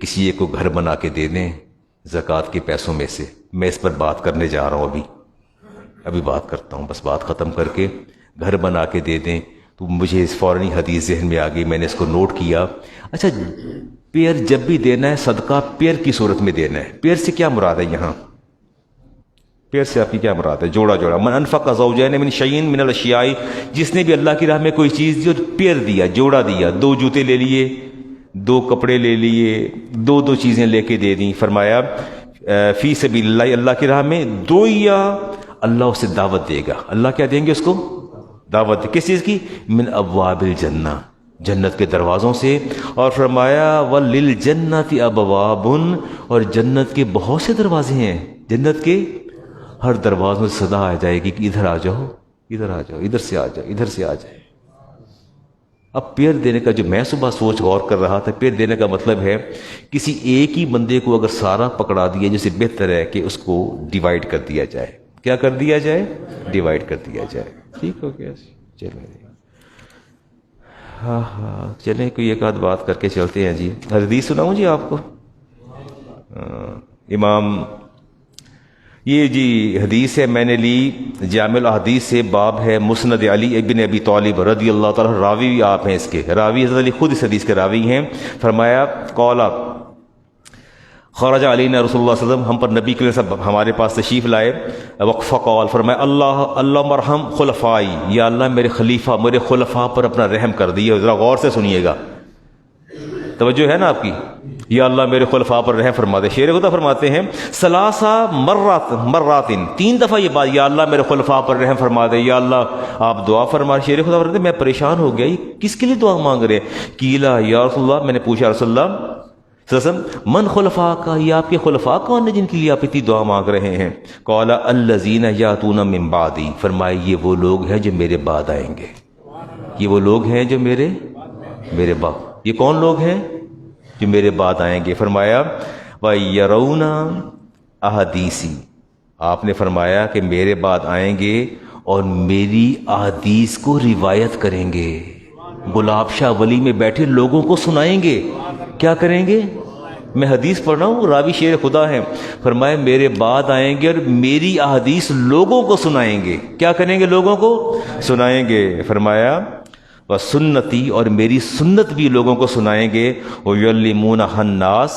کسی ایک کو گھر بنا کے دے دیں زکوٰۃ کے پیسوں میں سے، میں اس پر بات کرنے جا رہا ہوں، ابھی بات کرتا ہوں، بس بات ختم کر کے گھر بنا کے دے دیں تو مجھے اس فوراً حدیث ذہن میں آ گئی، میں نے اس کو نوٹ کیا۔ اچھا پیئر جب بھی دینا ہے صدقہ پیئر کی صورت میں دینا ہے، پیئر سے کیا مراد ہے یہاں؟ پیئر سے آپ کی کیا مراد ہے؟ جوڑا جوڑا، من انفق زوجین من شیء من الاشیاء، جس نے بھی اللہ کی راہ میں کوئی چیز دی اور پیئر دیا، جوڑا دیا، 2 جوتے لے لیے، 2 کپڑے لے لیے، 2 چیزیں لے کے دے دیں، فرمایا فی سبیل اللہ، اللہ کی راہ میں، دعیا اللہ اسے دعوت دے گا، اللہ کیا دیں گے اس کو؟ دعوت۔ کس چیز کی؟ من ابواب الجنہ، جنت کے دروازوں سے، اور فرمایا وللجنۃ ابواب، اور جنت کے بہت سے دروازے ہیں، جنت کے ہر دروازوں سے صدا آ جائے گی کہ ادھر آ جاؤ، ادھر آ جاؤ، ادھر سے آ جاؤ، ادھر سے آ جائے۔ اب پیئر دینے کا جو میں صبح سوچ غور کر رہا تھا، پیئر دینے کا مطلب ہے کسی ایک ہی بندے کو اگر سارا پکڑا دیا جیسے بہتر ہے کہ اس کو ڈیوائیڈ کر دیا جائے۔ کیا کر دیا جائے؟ ڈیوائیڈ کر دیا جائے۔ ٹھیک ہو گیا؟ چلیں ہاں چلیں کوئی ایک آدھ بات کر کے چلتے ہیں جی۔ حدیث سناؤں جی آپ کو؟ امام یہ جی حدیث ہے، میں نے لی جامع الاحادیث سے، باب ہے مسند علی ابن ابی طالب رضی اللہ تعالیٰ، راوی بھی آپ ہیں اس کے، راوی حضرت علی خود اس حدیث کے راوی ہیں۔ فرمایا قولا خرج علینا رسول اللہ صلی اللہ علیہ وسلم، ہم پر نبی کریم صلی اللہ علیہ وسلم ہمارے پاس تشریف لائے، وقف قول، فرمایا اللہ مرحم خلفائی، یا اللہ میرے خلیفہ، میرے خلفاء پر اپنا رحم کر دیے۔ ذرا غور سے سنیے گا، توجہ ہے نا آپ کی؟ یا اللہ میرے خلفاء پر رحم فرما دے۔ شیر خدا فرماتے ہیں ثلاثہ مرات 3 دفعہ یہ بات، یا اللہ میرے خلفاء پر رحم فرما دے، یا اللہ آپ دعا فرما۔ شیر خدا فرماتے ہیں میں پریشان ہو گیا، یہ کس کے لیے دعا مانگ رہے ہیں؟ قیلا یا رسول اللہ، میں نے پوچھا رسول اللہ صلی اللہ علیہ وسلم من خلفاء کا، یہ آپ کے خلفاء کون ہیں جن کے لیے آپ اتنی دعا مانگ رہے ہیں؟ قال الذین یاتون من بعدی، فرمائے یہ وہ لوگ ہیں جو میرے بعد آئیں گے، یہ وہ لوگ ہیں جو میرے بعد، یہ کون لوگ ہیں جو میرے بعد آئیں گے؟ فرمایا وَيَرَوْنَ أَحَادِيثِ، آپ نے فرمایا کہ میرے بعد آئیں گے اور میری احادیث کو روایت کریں گے، گلاب شاہ ولی میں بیٹھے لوگوں کو سنائیں گے۔ کیا کریں گے؟ میں حدیث پڑھ رہا ہوں، راوی شیر خدا ہے، فرمایا میرے بعد آئیں گے اور میری احادیث لوگوں کو سنائیں گے۔ کیا کریں گے؟ لوگوں کو سنائیں گے۔ فرمایا وَسُنَّتِي، اور میری سنت بھی لوگوں کو سنائیں گے، وَيُعَلِّمُونَهَا النَّاسَ،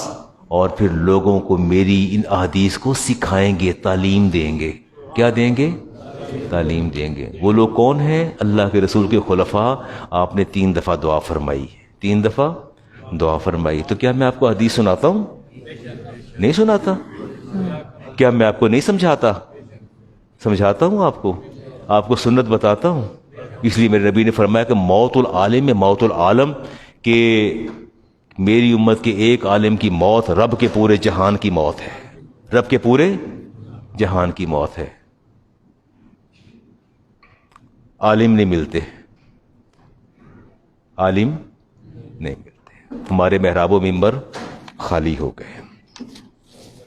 اور پھر لوگوں کو میری ان احادیث کو سکھائیں گے، تعلیم دیں گے۔ کیا دیں گے؟ تعلیم دیں گے۔ وہ لوگ کون ہیں؟ اللہ کے رسول کے خلفاء۔ آپ نے 3 دفعہ دعا فرمائی، 3 دفعہ دعا فرمائی۔ تو کیا میں آپ کو حدیث سناتا ہوں؟ نہیں سناتا؟ کیا میں آپ کو نہیں سمجھاتا ہوں؟ آپ کو سنت بتاتا ہوں۔ اس لیے میرے نبی نے فرمایا کہ موت العالم میں موت العالم، کہ میری امت کے ایک عالم کی موت رب کے پورے جہان کی موت ہے، رب کے پورے جہان کی موت ہے۔ عالم نہیں ملتے، عالم نہیں ملتے، ہمارے محراب و ممبر خالی ہو گئے۔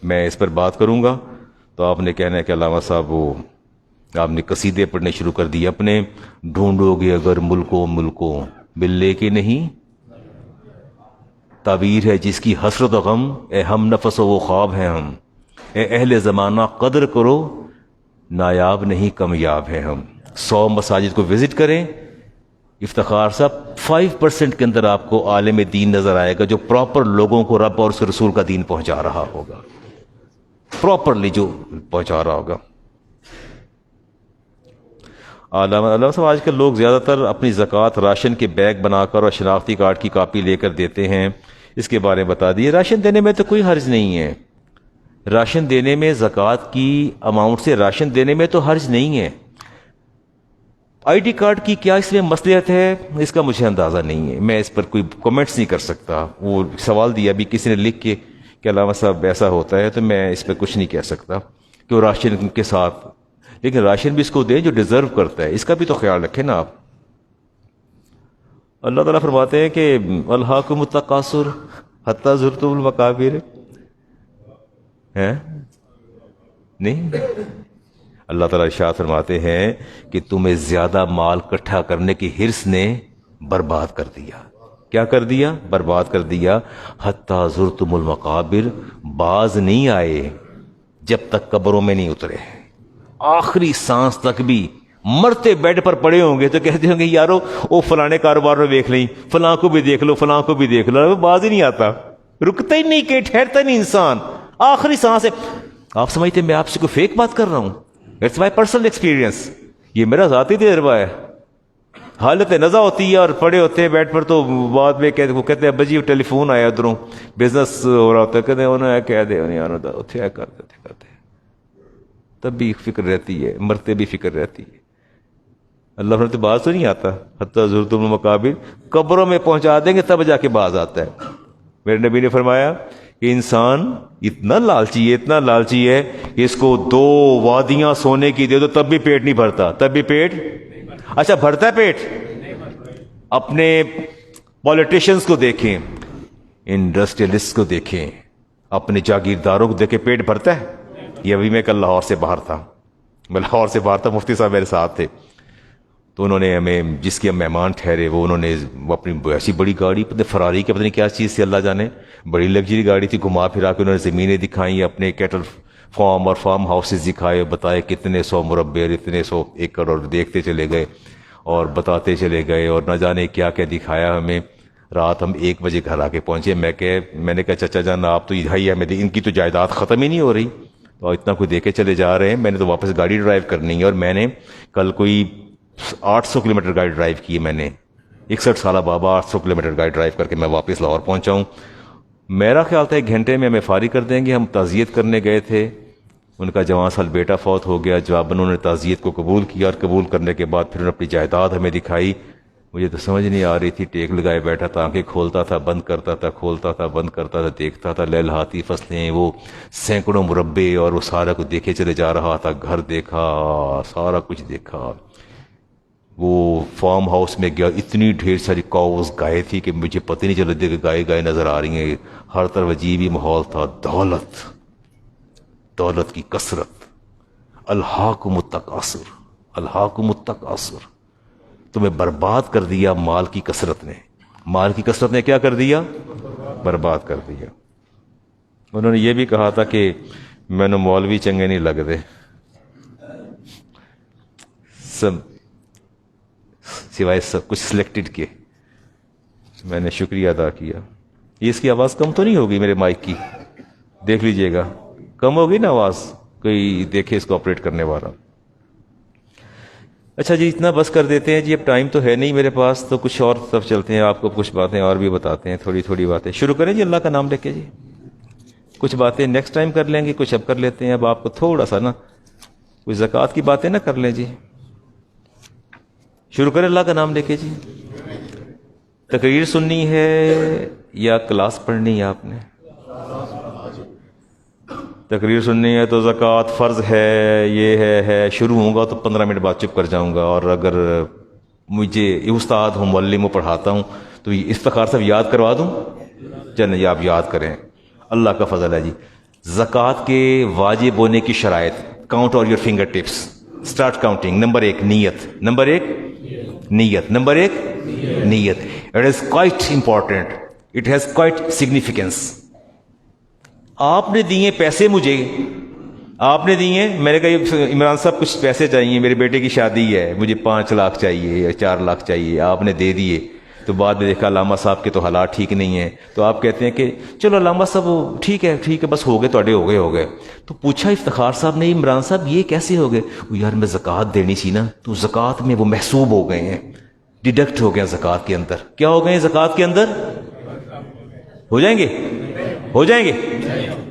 میں اس پر بات کروں گا تو آپ نے کہنا ہے کہ علامہ صاحب وہ آپ نے قصیدے پڑھنے شروع کر دیے اپنے، ڈھونڈو گے اگر ملکوں ملنے کے نہیں، تعبیر ہے جس کی حسرت و غم، اے ہم نفس و وہ خواب ہیں ہم، اے اہل زمانہ قدر کرو، نایاب نہیں کامیاب ہیں ہم۔ 100 مساجد کو وزٹ کریں، افتخار صاحب 5% کے اندر آپ کو عالم دین نظر آئے گا جو پراپر لوگوں کو رب اور اس کے رسول کا دین پہنچا رہا ہوگا، پراپرلی جو پہنچا رہا ہوگا۔ علامہ صاحب آج کل لوگ زیادہ تر اپنی زکوٰۃ راشن کے بیگ بنا کر اور شناختی کارڈ کی کاپی لے کر دیتے ہیں، اس کے بارے میں بتا دیے۔ راشن دینے میں تو کوئی حرج نہیں ہے، راشن دینے میں، زکوٰۃ کی اماؤنٹ سے راشن دینے میں تو حرج نہیں ہے۔ آئی ڈی کارڈ کی کیا اس میں مصلحت ہے، اس کا مجھے اندازہ نہیں ہے، میں اس پر کوئی کومنٹس نہیں کر سکتا۔ وہ سوال دیا بھی کسی نے لکھ کے کہ علامہ صاحب ایسا ہوتا ہے، تو میں اس پہ کچھ نہیں کہہ سکتا کہ وہ راشن کے ساتھ، لیکن راشن بھی اس کو دیں جو ڈیزرو کرتا ہے، اس کا بھی تو خیال رکھیں نا آپ۔ اللہ تعالیٰ فرماتے ہیں کہ الہاکم التکاثر حتی زرتم المقابر، ہیں نہیں؟ اللہ تعالیٰ ارشاد فرماتے ہیں کہ تمہیں زیادہ مال اکٹھا کرنے کی حرص نے برباد کر دیا۔ کیا کر دیا؟ برباد کر دیا۔ حتی زرتم المقابر، باز نہیں آئے جب تک قبروں میں نہیں اترے، آخری سانس تک بھی مرتے بیڈ پر پڑے ہوں گے تو کہتے ہوں گے یارو وہ فلانے کاروبار میں دیکھ لیں، فلاں کو بھی دیکھ لو، فلاں کو بھی دیکھ لو، باز ہی نہیں آتا، رکتا ہی نہیں، کہ ٹھہرتا نہیں انسان، آخری سانس ہے۔ آپ سمجھتے میں آپ سے کوئی فیک بات کر رہا ہوں؟ اٹس مائی پرسنل ایکسپیرینس، یہ میرا ذاتی تجربہ ہے۔ حالت نزا ہوتی ہے اور پڑے ہوتے ہیں بیڈ پر، تو بعد میں وہ کہتے ہیں ابا جی ٹیلی فون آیا ادھروں، بزنس ہو رہا ہوتا ہے، کہتے ہیں انہیں کہہ دے اتنے کرتے، تب بھی فکر رہتی ہے، مرتے بھی فکر رہتی ہے۔ اللہ فرماتے باز تو نہیں آتا، حتی زرتم المقابر، قبروں میں پہنچا دیں گے تب جا کے باز آتا ہے۔ میرے نبی نے فرمایا کہ انسان اتنا لالچی ہے، اتنا لالچی ہے کہ اس کو 2 وادیاں سونے کی دے دو تب بھی پیٹ نہیں بھرتا، تب بھی پیٹ، اچھا بھرتا ہے پیٹ؟ اپنے پولیٹیشینز کو دیکھیں، انڈسٹریلسٹ کو دیکھیں، اپنے جاگیرداروں کو دیکھیں، پیٹ بھرتا ہے؟ یہ ابھی میں کل لاہور سے باہر تھا، مفتی صاحب میرے ساتھ تھے، تو انہوں نے ہمیں، جس کے ہم مہمان ٹھہرے، وہ انہوں نے اپنی ایسی بڑی گاڑی، پتہ فراری کے پتہ نہیں کیا چیز سے اللہ جانے، بڑی لگژری گاڑی تھی، گھما پھرا کے انہوں نے زمینیں دکھائیں، اپنے کیٹل فارم اور فارم ہاؤسز دکھائے، بتائے کتنے 100 مربع، اتنے 100 ایکڑ، اور دیکھتے چلے گئے اور بتاتے چلے گئے، اور نہ جانے کیا کیا دکھایا ہمیں۔ رات ہم 1 بجے گھر آ کے پہنچے، میں نے کہا چچا جان آپ تو ہی ہے، ان کی تو جائیداد ختم ہی نہیں ہو رہی، تو اتنا کوئی دیکھے چلے جا رہے ہیں، میں نے تو واپس گاڑی ڈرائیو کرنی ہے، اور میں نے کل کوئی 800 کلومیٹر گاڑی ڈرائیو کی ہے، میں نے 61 سالہ بابا 800 کلومیٹر گاڑی ڈرائیو کر کے میں واپس لاہور پہنچا ہوں۔ میرا خیال تھا 1 گھنٹے میں ہمیں فارغ کر دیں گے۔ ہم تعزیت کرنے گئے تھے، ان کا جوان سال بیٹا فوت ہو گیا، جواباً انہوں نے تعزیت کو قبول کیا، اور قبول کرنے کے بعد پھر انہوں نے اپنی جائیداد ہمیں دکھائی۔ مجھے تو سمجھ نہیں آ رہی تھی، ٹیک لگائے بیٹھا تھا، آنکھیں کھولتا تھا بند کرتا تھا، کھولتا تھا بند کرتا تھا، دیکھتا تھا، لہلہاتی فصلیں، وہ سینکڑوں مربع، اور وہ سارا کچھ دیکھے چلے جا رہا تھا، گھر دیکھا، سارا کچھ دیکھا۔ وہ فارم ہاؤس میں گیا، اتنی ڈھیر ساری کاؤز، گائے تھی کہ مجھے پتہ نہیں چل رہا کہ گائے نظر آ رہی ہیں، ہر طرف عجیب ہی ماحول تھا۔ دولت کی کثرت، الہاکم التکاثر، الہاکم التکاثر، تمہیں برباد کر دیا مال کی کثرت نے۔ مال کی کثرت نے کیا کر دیا؟ برباد کر دیا۔ انہوں نے یہ بھی کہا تھا کہ میں نے مولوی چنگے نہیں لگتے، سوائے سب کچھ سلیکٹڈ کے۔ میں نے شکریہ ادا کیا۔ یہ اس کی آواز کم تو نہیں ہوگی میرے مائک کی؟ دیکھ لیجئے گا، کم ہوگی نا آواز؟ کوئی دیکھے اس کو آپریٹ کرنے والا۔ اچھا جی، اتنا بس کر دیتے ہیں جی، اب ٹائم تو ہے نہیں میرے پاس، تو کچھ اور طرف چلتے ہیں، آپ کو کچھ باتیں اور بھی بتاتے ہیں، تھوڑی باتیں شروع کریں جی، اللہ کا نام لے کے جی۔ کچھ باتیں نیکسٹ ٹائم کر لیں گے، کچھ اب کر لیتے ہیں۔ اب آپ کو تھوڑا سا نا کچھ زکوٰۃ کی باتیں نہ کر لیں جی، شروع کریں اللہ کا نام لے کے جی۔ تقریر سننی ہے یا کلاس پڑھنی ہے آپ نے؟ تقریر سننی ہے تو زکوٰۃ فرض ہے، یہ ہے، شروع ہوں گا تو 15 منٹ بعد چپ کر جاؤں گا، اور اگر مجھے استاد ہوں، معلم ہوں، پڑھاتا ہوں تو افتخار صاحب یاد کروا دوں؟ چلیں یہ آپ یاد کریں، اللہ کا فضل ہے جی۔ زکوٰۃ کے واجب ہونے کی شرائط، کاؤنٹ اور your finger tips, start counting. Number 1 نیت، نمبر 1 نیت، نمبر 1 نیت۔ It is quite important, it has quite significance. آپ نے دیے پیسے مجھے، آپ نے دیے، میں نے کہا عمران صاحب کچھ پیسے چاہیے، میرے بیٹے کی شادی ہے، مجھے 5 لاکھ چاہیے یا 4 لاکھ چاہیے، آپ نے دے دیے، تو بعد میں دیکھا علامہ صاحب کے تو حالات ٹھیک نہیں ہیں، تو آپ کہتے ہیں کہ چلو علامہ صاحب وہ ٹھیک ہے بس ہو گئے توڑے ہو گئے. تو پوچھا افتخار صاحب نے عمران صاحب یہ کیسے ہو گئے؟ وہ یار میں زکوٰۃ دینی سی نا، تو زکوٰۃ میں وہ محسوب ہو گئے ہیں، ڈیڈکٹ ہو گئے ہیں زکوٰۃ کے اندر. کیا ہو گئے ہیں زکوٰۃ کے اندر؟ ہو جائیں گے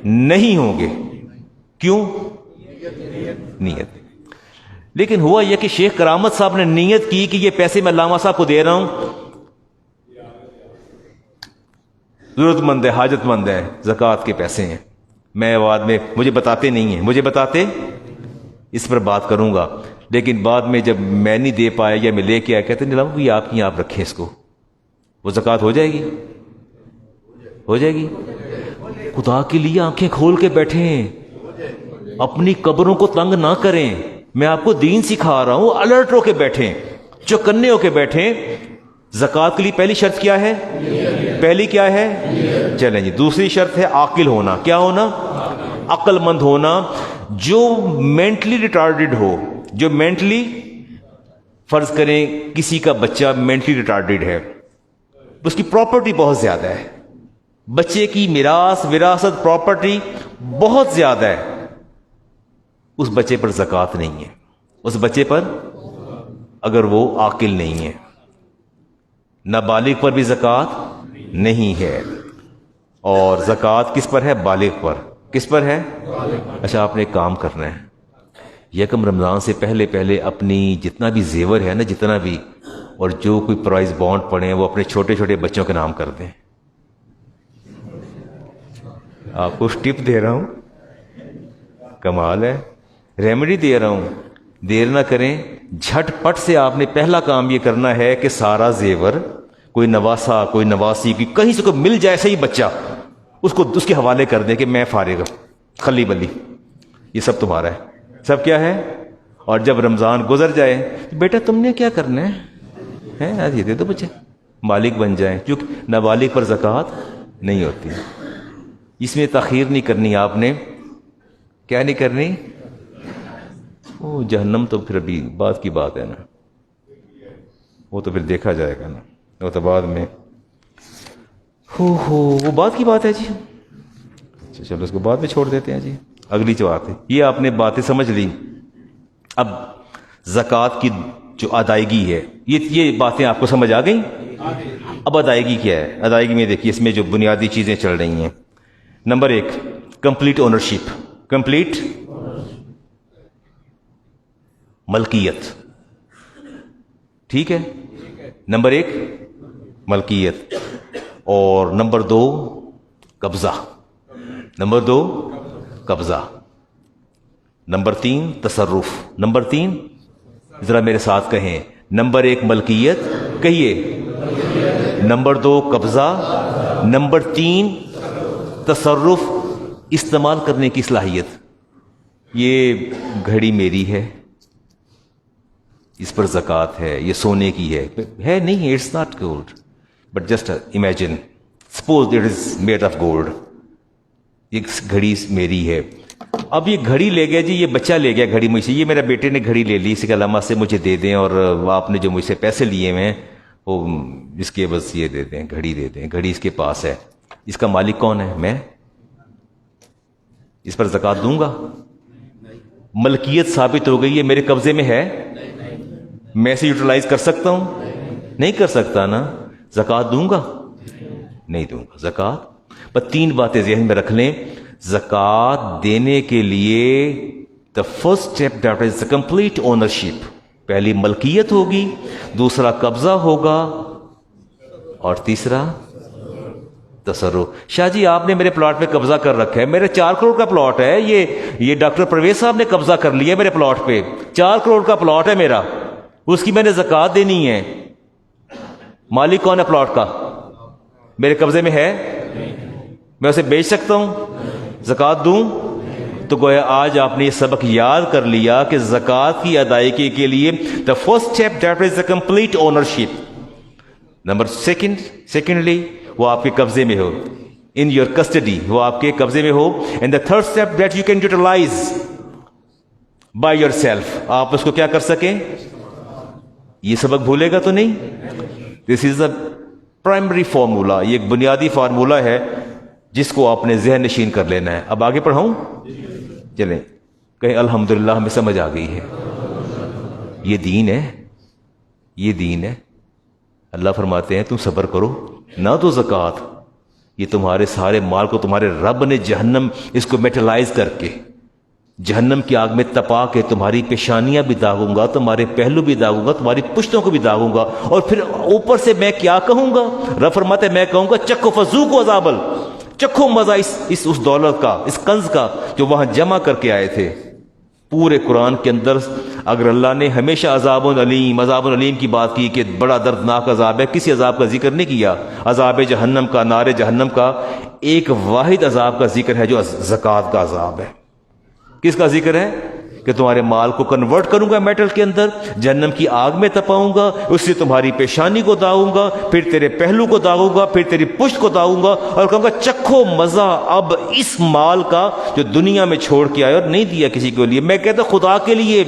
نہیں ہوں گے. کیوں؟ نیت. لیکن ہوا یہ کہ شیخ کرامت صاحب نے نیت کی کہ یہ پیسے میں علامہ صاحب کو دے رہا ہوں، ضرورت مند ہے، حاجت مند ہے، زکوٰۃ کے پیسے ہیں، میں بعد میں مجھے بتاتے نہیں ہیں، مجھے بتاتے اس پر بات کروں گا. لیکن بعد میں جب میں نہیں دے پایا یا میں لے کے آیا، کہتے ہیں علامہ یہ آپ کی آپ رکھیں اس کو، وہ زکوٰۃ ہو جائے گی. خدا کے لیے آنکھیں کھول کے بیٹھیں، اپنی قبروں کو تنگ نہ کریں. میں آپ کو دین سکھا رہا ہوں، الرٹ ہو کے بیٹھیں، چوکنے ہو کے بیٹھیں. زکوٰۃ کے لیے پہلی شرط کیا ہے؟ چلیں جی. دوسری شرط ہے عاقل ہونا. کیا ہونا؟ عقل مند ہونا. جو مینٹلی ریٹارڈڈ ہو، جو مینٹلی، فرض کریں کسی کا بچہ مینٹلی ریٹارڈڈ ہے، اس کی پراپرٹی بہت زیادہ ہے، بچے کی وراثت پراپرٹی بہت زیادہ ہے، اس بچے پر زکوٰۃ نہیں ہے. اس بچے پر اگر وہ عاقل نہیں ہے، نابالغ پر بھی زکوٰۃ نہیں ہے. اور زکوٰۃ کس پر ہے؟ بالغ پر. کس پر ہے؟ اچھا آپ نے ایک کام کرنا ہے، یکم رمضان سے پہلے اپنی جتنا بھی زیور ہے نا، جتنا بھی، اور جو کوئی پرائز بانڈ پڑے ہیں وہ اپنے چھوٹے چھوٹے بچوں کے نام کر دیں. آپ کو ٹپ دے رہا ہوں، کمال ہے، ریمیڈی دے رہا ہوں. دیر نہ کریں، جھٹ پٹ سے آپ نے پہلا کام یہ کرنا ہے کہ سارا زیور، کوئی نواسا کوئی نواسی کی کہیں سے کوئی مل جائے صحیح بچہ، اس کے حوالے کر دیں کہ میں فارغ ہوں، خلی بلی، یہ سب تمہارا ہے. سب کیا ہے؟ اور جب رمضان گزر جائے، بیٹا تم نے کیا کرنا ہے آج یہ دے دو بچے، مالک بن جائیں. کیونکہ نابالغ پر زکوٰۃ نہیں ہوتی. اس میں تاخیر نہیں کرنی آپ نے. کیا نہیں کرنی؟ وہ جہنم تو پھر ابھی بعد کی بات ہے نا، وہ تو پھر دیکھا جائے گا نا، وہ تو بعد میں وہ بعد کی بات ہے جی. اچھا چلو اس کو بعد میں چھوڑ دیتے ہیں جی. اگلی جو بات ہے، یہ آپ نے باتیں سمجھ لی. اب زکوٰۃ کی جو ادائیگی ہے، یہ باتیں آپ کو سمجھ آ گئیں. اب ادائیگی کیا ہے؟ ادائیگی میں دیکھیے اس میں جو بنیادی چیزیں چل رہی ہیں. نمبر 1 کمپلیٹ اونرشپ، کمپلیٹ ملکیت. ٹھیک ہے، نمبر 1 ملکیت، اور نمبر 2 قبضہ، نمبر 2 قبضہ، نمبر 3 تصرف. نمبر 3 ذرا میرے ساتھ کہیں، نمبر 1 ملکیت، کہیے، نمبر 2 قبضہ، نمبر 3 تصرف، استعمال کرنے کی صلاحیت. یہ گھڑی میری ہے، اس پر زکوٰۃ ہے، یہ سونے کی ہے نہیں، it's not gold but just imagine, suppose it is made of gold. یہ گھڑی میری ہے. اب یہ گھڑی لے گیا جی، یہ بچہ لے گیا گھڑی مجھ سے، یہ میرے بیٹے نے گھڑی لے لی، اس کے علامہ سے مجھے دے دیں، اور آپ نے جو مجھ سے پیسے لیے ہوئے ہیں وہ اس کے بس یہ دے دیں، گھڑی دے دیں. گھڑی اس کے پاس ہے، اس کا مالک کون ہے؟ میں. اس پر زکوٰۃ دوں گا؟ ملکیت ثابت ہو گئی ہے، میرے قبضے میں ہے، میں اسے یوٹیلائز کر سکتا ہوں؟ نہیں کر سکتا نا. زکوٰۃ دوں گا؟ نہیں دوں گا زکوٰۃ. پر 3 باتیں ذہن میں رکھ لیں. زکوٰۃ دینے کے لیے the first step that is the complete ownership. پہلی ملکیت ہوگی، دوسرا قبضہ ہوگا، اور تیسرا تصرف. شاہ جی آپ نے میرے پلاٹ پہ قبضہ کر رکھا ہے، میرے 4 کروڑ کا پلاٹ ہے، یہ ڈاکٹر پرویز صاحب نے قبضہ کر لیا میرے پلاٹ پہ، 4 کروڑ کا پلاٹ ہے میرا، اس کی میں نے زکوٰۃ دینی ہے. مالک کون ہے پلاٹ کا؟ میرے قبضے میں ہے، میں اسے بیچ سکتا ہوں، زکوٰۃ دوں؟ تو گویا آج آپ نے یہ سبق یاد کر لیا کہ زکوٰۃ کی ادائیگی کے لیے the first step that is the complete ownership. Number secondly وہ آپ کے قبضے میں ہو، in your custody، وہ آپ کے قبضے میں ہو. and the third step that you can utilize by yourself، آپ اس کو کیا کر سکیں؟ یہ سبق بھولے گا تو نہیں. This is the primary formula, یہ ایک بنیادی فارمولا ہے جس کو آپ نے ذہن نشین کر لینا ہے. اب آگے پڑھاؤں؟ چلیں کہیں الحمدللہ ہمیں سمجھ آ گئی ہے. یہ دین ہے، یہ دین ہے. اللہ فرماتے ہیں تم صبر کرو، نہ تو زکوٰۃ، یہ تمہارے سارے مال کو تمہارے رب نے جہنم اس کو میٹلائز کر کے جہنم کی آگ میں تپا کے تمہاری پیشانیاں بھی داغوں گا، تمہارے پہلو بھی داغوں گا، تمہاری پشتوں کو بھی داغوں گا، اور پھر اوپر سے میں کیا کہوں گا؟ رب فرماتے ہیں میں کہوں گا چکھو فذوقوا عذاب، چکھو مزہ اس دولت کا، اس کنز کا جو وہاں جمع کر کے آئے تھے. پورے قرآن کے اندر اگر اللہ نے ہمیشہ عذاب علیم کی بات کی کہ بڑا دردناک عذاب ہے، کسی عذاب کا ذکر نہیں کیا. عذاب جہنم کا، نار جہنم کا ایک واحد عذاب کا ذکر ہے جو زکوٰۃ کا عذاب ہے. کس کا ذکر ہے؟ کہ تمہارے مال کو کنورٹ کروں گا میٹل کے اندر، جہنم کی آگ میں تپاؤں گا، اس سے تمہاری پیشانی کو داغوں گا، پھر تیرے پہلو کو داغوں گا، پھر تیری پشت کو داغوں گا، اور کہوں گا چکھو مزہ اب اس مال کا جو دنیا میں چھوڑ کے آئے اور نہیں دیا کسی کے لیے. میں کہتا خدا کے لیے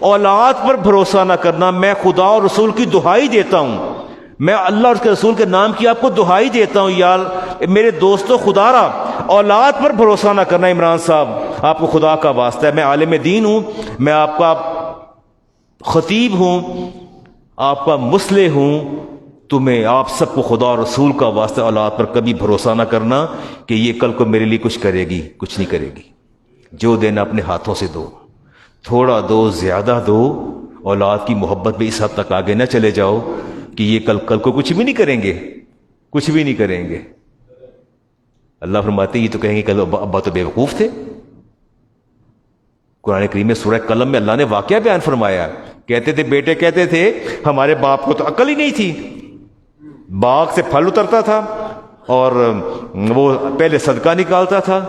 اولاد پر بھروسہ نہ کرنا. میں خدا اور رسول کی دہائی دیتا ہوں، میں اللہ اور اس کے رسول کے نام کی آپ کو دہائی دیتا ہوں. یار میرے دوستو، خدا را اولاد پر بھروسہ نہ کرنا. عمران صاحب آپ کو خدا کا واسطہ ہے، میں عالم دین ہوں، میں آپ کا خطیب ہوں، آپ کا مصلح ہوں. تمہیں آپ سب کو خدا اور رسول کا واسطہ اولاد پر کبھی بھروسہ نہ کرنا کہ یہ کل کو میرے لیے کچھ کرے گی. کچھ نہیں کرے گی. جو دینا اپنے ہاتھوں سے دو، تھوڑا دو، زیادہ دو. اولاد کی محبت میں اس حد تک آگے نہ چلے جاؤ کہ یہ کل کو کچھ بھی نہیں کریں گے، کچھ بھی نہیں کریں گے. اللہ فرماتے ہیں یہ تو کہیں گے کل ابا تو بے وقوف تھے. قرآن کریم میں سورہ قلم میں اللہ نے واقعہ بیان فرمایا. کہتے تھے بیٹے کہتے تھے ہمارے باپ کو تو عقل ہی نہیں تھی، باغ سے پھل اترتا تھا اور وہ پہلے صدقہ نکالتا تھا.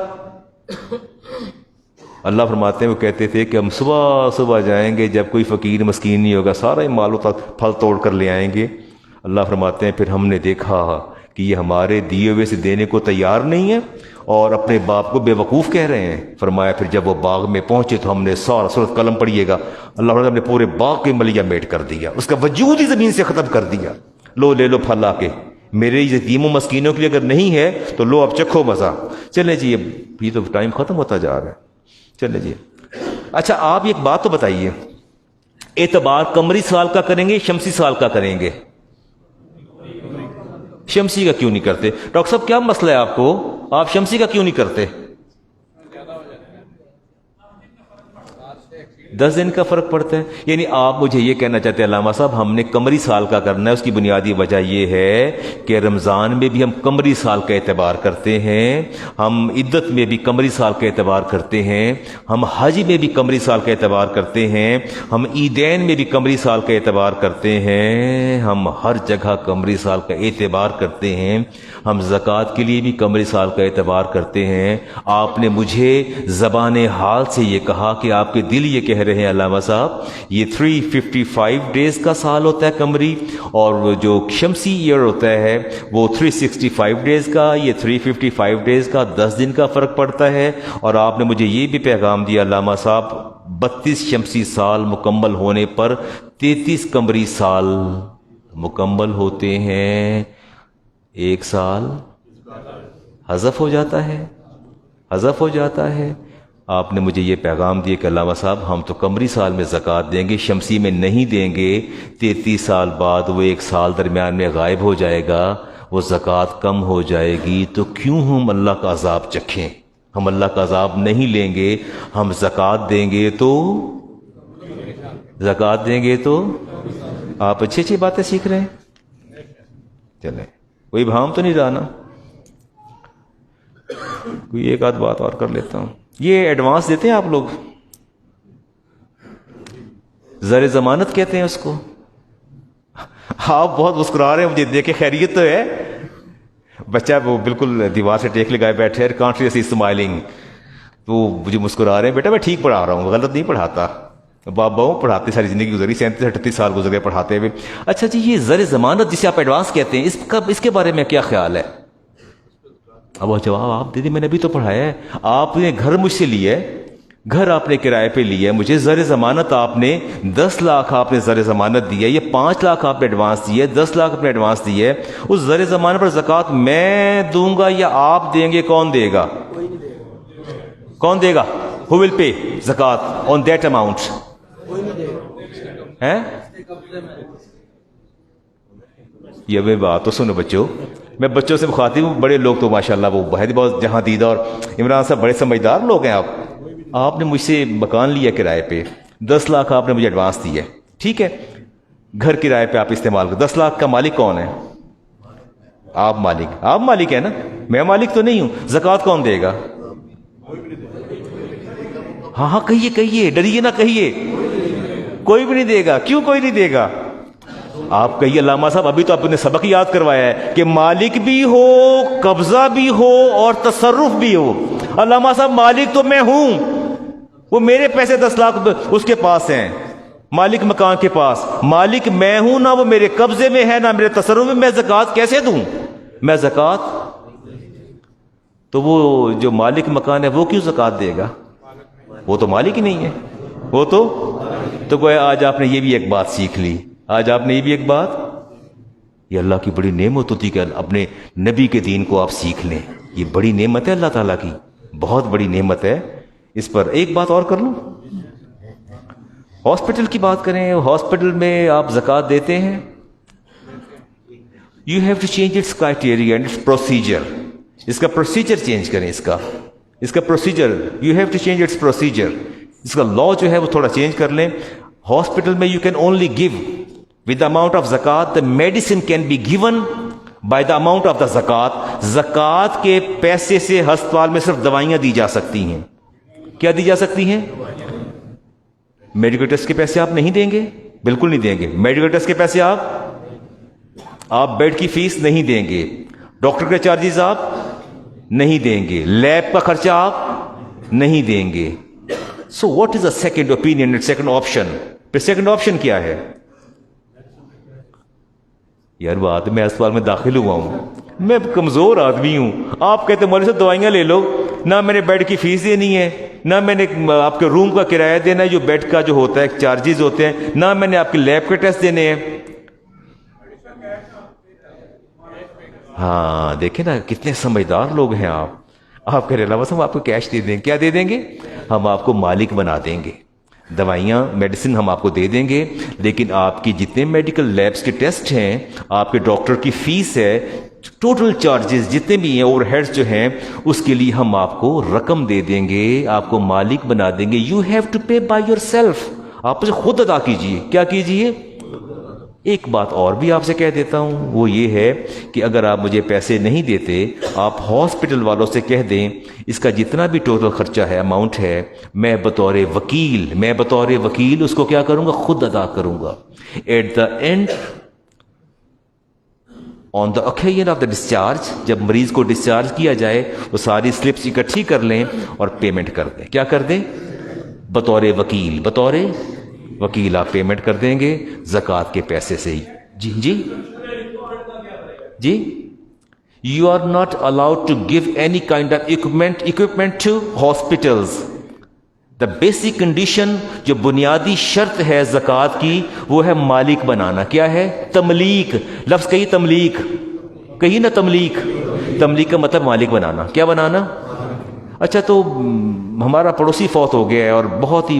اللہ فرماتے ہیں وہ کہتے تھے کہ ہم صبح صبح جائیں گے، جب کوئی فقیر مسکین نہیں ہوگا سارا ہی مال پھل توڑ کر لے آئیں گے. اللہ فرماتے ہیں پھر ہم نے دیکھا کہ یہ ہمارے دیے ہوئے سے دینے کو تیار نہیں ہے اور اپنے باپ کو بے وقوف کہہ رہے ہیں. فرمایا پھر جب وہ باغ میں پہنچے تو ہم نے سارا سورۃ قلم پڑھیے گا، اللہ نے اپنے پورے باغ کے ملیہ میٹ کر دیا، اس کا وجود ہی زمین سے ختم کر دیا. لو لے لو پھل آ کے، میرے یتیموں مسکینوں کے لیے اگر نہیں ہے تو لو اب چکھو مزہ. چلیں جی اب یہ تو ٹائم ختم ہوتا جا رہا ہے. چلیں جی اچھا آپ ایک بات تو بتائیے، اعتبار قمری سال کا کریں گے شمسی سال کا کریں گے؟ شمسی کا کیوں نہیں کرتے؟ ڈاکٹر صاحب کیا مسئلہ ہے آپ کو، آپ شمسی کا کیوں نہیں کرتے؟ 10 دن کا فرق پڑتا ہے. یعنی آپ مجھے یہ کہنا چاہتے ہیں علامہ صاحب ہم نے قمری سال کا کرنا ہے. اس کی بنیادی وجہ یہ ہے کہ رمضان میں بھی ہم قمری سال کا اعتبار کرتے ہیں، ہم عدت میں بھی قمری سال کا اعتبار کرتے ہیں، ہم حج میں بھی قمری سال کا اعتبار کرتے ہیں، ہم عیدین میں بھی قمری سال کا اعتبار کرتے ہیں، ہم ہر جگہ قمری سال کا اعتبار کرتے ہیں، ہم زکوٰۃ کے لیے بھی قمری سال کا اعتبار کرتے ہیں. آپ نے مجھے زبان حال سے یہ کہا کہ آپ کے دل یہ کہہ رہے ہیں علامہ صاحب یہ 355 ڈیز کا سال ہوتا ہے قمری، اور جو شمسی ایئر ہوتا ہے وہ 365 ڈیز کا، یہ 355 ڈیز کا 10 دن کا فرق پڑتا ہے. اور آپ نے مجھے یہ بھی پیغام دیا علامہ صاحب 32 شمسی سال مکمل ہونے پر 33 قمری سال مکمل ہوتے ہیں. ایک سال حذف ہو جاتا ہے، حذف ہو جاتا ہے. آپ نے مجھے یہ پیغام دیا کہ علامہ صاحب ہم تو قمری سال میں زکوٰۃ دیں گے، شمسی میں نہیں دیں گے. 33 سال بعد وہ ایک سال درمیان میں غائب ہو جائے گا، وہ زکوٰۃ کم ہو جائے گی. تو کیوں ہم اللہ کا عذاب چکھیں؟ ہم اللہ کا عذاب نہیں لیں گے. ہم زکوٰۃ دیں گے تو زکوٰۃ دیں گے تو آپ اچھی اچھی باتیں سیکھ رہے ہیں. چلیں کوئی بھام تو نہیں رہا نا؟ کوئی ایک آدھ بات اور کر لیتا ہوں. یہ ایڈوانس دیتے ہیں آپ لوگ، زر ضمانت کہتے ہیں اس کو. آپ بہت مسکرا رہے ہیں، مجھے دیکھ کے خیریت تو ہے. بچہ وہ بالکل دیوار سے ٹیک لگائے بیٹھے ہے، کانٹریسلی اسمائلنگ، تو مجھے مسکرا رہے ہیں. بیٹا میں ٹھیک پڑھا رہا ہوں، غلط نہیں پڑھاتا. بابا پڑھاتے ساری زندگی گزری، 37-38 سال گزر گئے پڑھاتے ہوئے. اچھا جی یہ زر ضمانت جسے آپ ایڈوانس کہتے ہیں اس کے بارے میں کیا خیال ہے؟ اب وہ جواب آپ دے دیں، میں نے ابھی تو پڑھایا ہے. آپ نے گھر مجھ سے لیا ہے، گھر آپ نے کرائے پہ لیا ہے, مجھے زر ضمانت آپ نے 10 لاکھ آپ نے زر ضمانت دی ہے, یہ 5 لاکھ آپ نے ایڈوانس دی ہے, 10 لاکھ آپ نے ایڈوانس دی ہے, اس زر ضمانت پر زکوٰۃ میں دوں گا یا آپ دیں گے؟ کون دے گا؟ کون دے گا؟ who will pay زکوٰۃ on that amount؟ ہیں یہ میں بات تو سنو بچوں, میں بچوں سے مخاطب ہوں, بڑے لوگ تو ماشاءاللہ وہ بہت جہاں دیدہ, اور عمران صاحب بڑے سمجھدار لوگ ہیں. آپ نے مجھ سے مکان لیا کرائے پہ, 10 لاکھ آپ نے مجھے ایڈوانس دی ہے, ٹھیک ہے, گھر کرائے پہ آپ استعمال کر, 10 لاکھ کا مالک کون ہے؟ آپ مالک, آپ مالک ہے نا, میں مالک تو نہیں ہوں. زکوٰۃ کون دے گا؟ ہاں ہاں کہیے کہیے, ڈریے نہ کہیے. کوئی بھی نہیں دے گا. کیوں کوئی نہیں دے گا؟ آپ کہیے علامہ صاحب ابھی تو آپ نے سبق یاد کروایا ہے کہ مالک بھی ہو, قبضہ بھی ہو اور تصرف بھی ہو. علامہ صاحب مالک تو میں ہوں, وہ میرے پیسے 10 لاکھ اس کے پاس ہیں, مالک مکان کے پاس, مالک میں ہوں, نہ وہ میرے قبضے میں ہے نہ میرے تصرف میں, میں زکوٰۃ کیسے دوں؟ میں زکوٰۃ, تو وہ جو مالک مکان ہے وہ کیوں زکوٰۃ دے گا؟ وہ تو مالک ہی نہیں ہے. وہ تو گویا آج آپ نے یہ بھی ایک بات سیکھ لی. آج آپ نے یہ بھی ایک بات, یہ اللہ کی بڑی نعمت ہوتی کہ اپنے نبی کے دین کو آپ سیکھ لیں. یہ بڑی نعمت ہے اللہ تعالیٰ کی, بہت بڑی نعمت ہے. اس پر ایک بات اور کر لوں, ہاسپٹل کی بات کریں. ہاسپٹل میں آپ زکوٰۃ دیتے ہیں. You have to change its criteria and its procedure. اس کا پروسیجر چینج کریں. اس کا procedure, you have to change its procedure. اس کا لا جو ہے وہ تھوڑا چینج کر لیں. ہاسپٹل میں you can only give with the amount of زکوٰۃ. The medicine can be given by the amount of the زکوٰۃ. زکوٰۃ کے پیسے سے ہسپتال میں صرف دوائیاں دی جا سکتی ہیں. کیا دی جا سکتی ہیں؟ میڈیکل ٹیسٹ کے پیسے آپ نہیں دیں گے, بالکل نہیں دیں گے. میڈیکل ٹیسٹ کے پیسے آپ بیڈ کی فیس نہیں دیں گے. ڈاکٹر کے چارجز آپ نہیں دیں گے. لیب کا خرچہ آپ نہیں دیں گے. So what is the second opinion and second option? پھر سیکنڈ آپشن کیا ہے؟ یار بات, میں اسپتال میں داخل ہوا ہوں, میں کمزور آدمی ہوں, آپ کہتے ہیں مولوی صاحب دوائیاں لے لو. نہ میں نے بیڈ کی فیس دینی ہے, نہ میں نے آپ کے روم کا کرایہ دینا ہے جو بیڈ کا جو ہوتا ہے چارجز ہوتے ہیں, نہ میں نے آپ کے لیب کے ٹیسٹ دینے ہیں. ہاں دیکھیں نا کتنے سمجھدار لوگ ہیں آپ. آپ کہہ رہے ہیں بس ہم آپ کو کیش دے دیں. کیا دے دیں گے؟ ہم آپ کو مالک بنا دیں گے. دوائیاں میڈیسن ہم آپ کو دے دیں گے, لیکن آپ کی جتنے میڈیکل لیبس کے ٹیسٹ ہیں, آپ کے ڈاکٹر کی فیس ہے, ٹوٹل چارجز جتنے بھی ہیں, اوور ہیڈز جو ہیں, اس کے لیے ہم آپ کو رقم دے دیں گے, آپ کو مالک بنا دیں گے. You have to pay by yourself. آپ اسے خود ادا کیجیے. کیا کیجیے؟ ایک بات اور بھی آپ سے کہہ دیتا ہوں, وہ یہ ہے کہ اگر آپ مجھے پیسے نہیں دیتے, آپ ہاسپٹل والوں سے کہہ دیں اس کا جتنا بھی ٹوٹل خرچہ ہے, اماؤنٹ ہے, میں بطور وکیل اس کو کیا کروں گا؟ خود ادا کروں گا. At the end on the occasion of the discharge, جب مریض کو ڈسچارج کیا جائے, وہ ساری سلپس اکٹھی کر لیں اور پیمنٹ کر دیں. کیا کر دیں؟ بطور وکیل آپ پیمنٹ کر دیں گے زکوٰۃ کے پیسے سے ہی. جی you are not allowed to give any kind of equipment to hospitals. The basic condition, جو بنیادی شرط ہے زکوٰۃ کی, وہ ہے مالک بنانا. کیا ہے؟ تملیک. لفظ کہیے تملیک, کہیے نا تملیک. تملیک کا مطلب مالک بنانا. کیا بنانا؟ اچھا تو ہمارا پڑوسی فوت ہو گیا ہے اور بہت ہی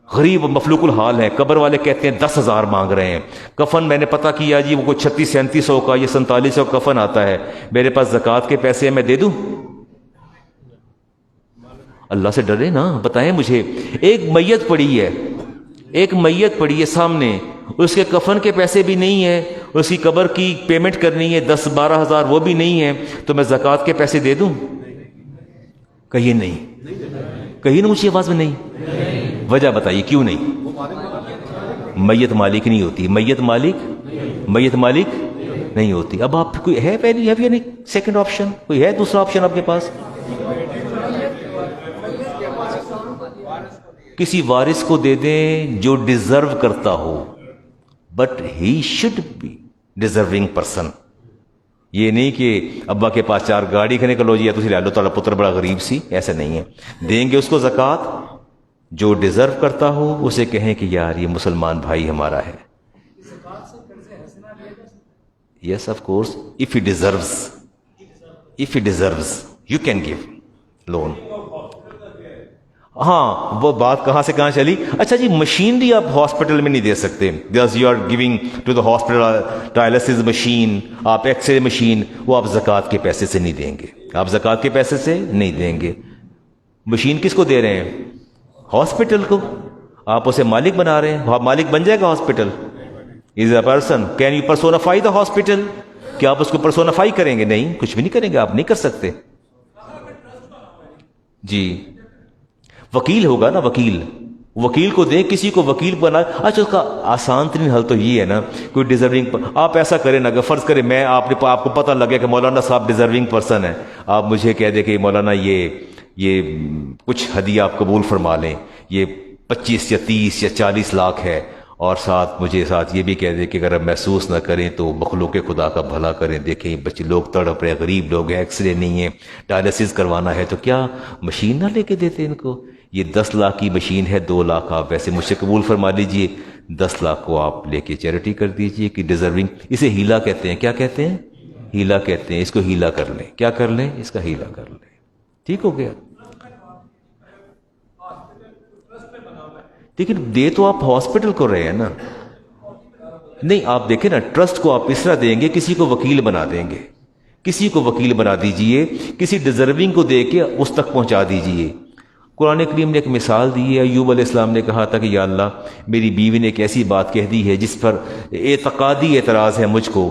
غریب مفلوق الحال ہے, قبر والے کہتے ہیں 10,000 مانگ رہے ہیں. کفن میں نے پتہ کیا جی وہ کوئی 3600-3700 کا یا 4700 کا کفن آتا ہے, میرے پاس زکوٰۃ کے پیسے میں دے دوں؟ اللہ سے ڈرے نا, بتائیں مجھے. ایک میت پڑی ہے سامنے, اس کے کفن کے پیسے بھی نہیں ہیں, اس کی قبر کی پیمنٹ کرنی ہے 10-12 ہزار, وہ بھی نہیں ہے, تو میں زکوٰۃ کے پیسے دے دوں؟ کہیے نہیں, کہیے نا مجھے آواز میں نہیں. وجہ بتائیے کیوں نہیں؟ میت مالک نہیں ہوتی. میت مالک نہیں ہوتی. اب آپ کوئی ہے پہلی سیکنڈ آپشن, کوئی ہے دوسرا آپشن آپ کے پاس؟ کسی وارث کو دے دیں جو ڈیزرو کرتا ہو, but he should be deserving person. یہ نہیں کہ ابا کے پاس 4 گاڑی کھنے کا لو جی تسی لے لو تھوڑا پتر بڑا غریب سی، ایسا نہیں ہے. دیں گے اس کو زکوٰۃ، جو ڈیزرو کرتا ہو اسے کہیں کہ یار یہ مسلمان بھائی ہمارا ہے. Yes of course, if he deserves you can give loan. ہاں وہ بات کہاں سے کہاں چلی. اچھا جی مشینری آپ ہاسپٹل میں نہیں دے سکتے، because you are giving to the hospital dialysis machine, آپ ایکس رے مشین، وہ آپ زکوٰۃ کے پیسے سے نہیں دیں گے، آپ زکوٰۃ کے پیسے سے نہیں دیں گے. مشین کس کو دے رہے ہیں؟ ہاسپٹل کو. آپ اسے مالک بنا رہے ہیں، مالک بن جائے گا hospital. Is a person, can you personify the hospital? کیا آپ اس کو پرسونیفائی کریں گے؟ نہیں، کچھ بھی نہیں کریں گے، آپ نہیں کر سکتے. جی وکیل ہوگا نا، وکیل کو دیں، کسی کو وکیل بنا. اچھا اس کا آسان ترین حل تو یہ ہے نا، کوئی ڈیزرونگ آپ ایسا کریں نا، اگر فرض کریں میں آپ کو پتہ لگے کہ مولانا صاحب ڈیزرونگ پرسن ہے، آپ مجھے کہہ دیں کہ مولانا یہ کچھ ہدیہ آپ قبول فرما لیں، یہ 25 یا 30 یا 40 لاکھ ہے، اور مجھے یہ بھی کہہ دیں کہ اگر آپ محسوس نہ کریں تو مخلوق خدا کا بھلا کریں. دیکھیں بچے لوگ تڑپ رہے، غریب لوگ ہیں، ایکس رے نہیں ہے، ڈائلسس کروانا ہے، تو کیا مشین نہ لے کے دیتے ان کو؟ یہ 10 لاکھ کی مشین ہے، 2 لاکھ آپ ویسے مجھ سے قبول فرما لیجئے، 10 لاکھ کو آپ لے کے چیریٹی کر دیجئے کہ ڈیزرونگ. اسے ہیلا کہتے ہیں. کیا کہتے ہیں؟ ہیلا کہتے ہیں. اس کو ہیلا کر لیں. کیا کر لیں؟ اس کا ہیلا کر لیں. ٹھیک ہو گیا. لیکن دے تو آپ ہاسپٹل کو رہے ہیں نا. نہیں آپ دیکھیں نا، ٹرسٹ کو آپ اس طرح دیں گے، کسی کو وکیل بنا دیں گے، کسی کو وکیل بنا دیجئے، کسی ڈیزرونگ کو دے کے اس تک پہنچا دیجئے. قرآن کریم نے ایک مثال دی ہے. ایوب علیہ السلام نے کہا تھا کہ یا اللہ میری بیوی نے ایک ایسی بات کہہ دی ہے جس پر اعتقادی اعتراض ہے مجھ کو،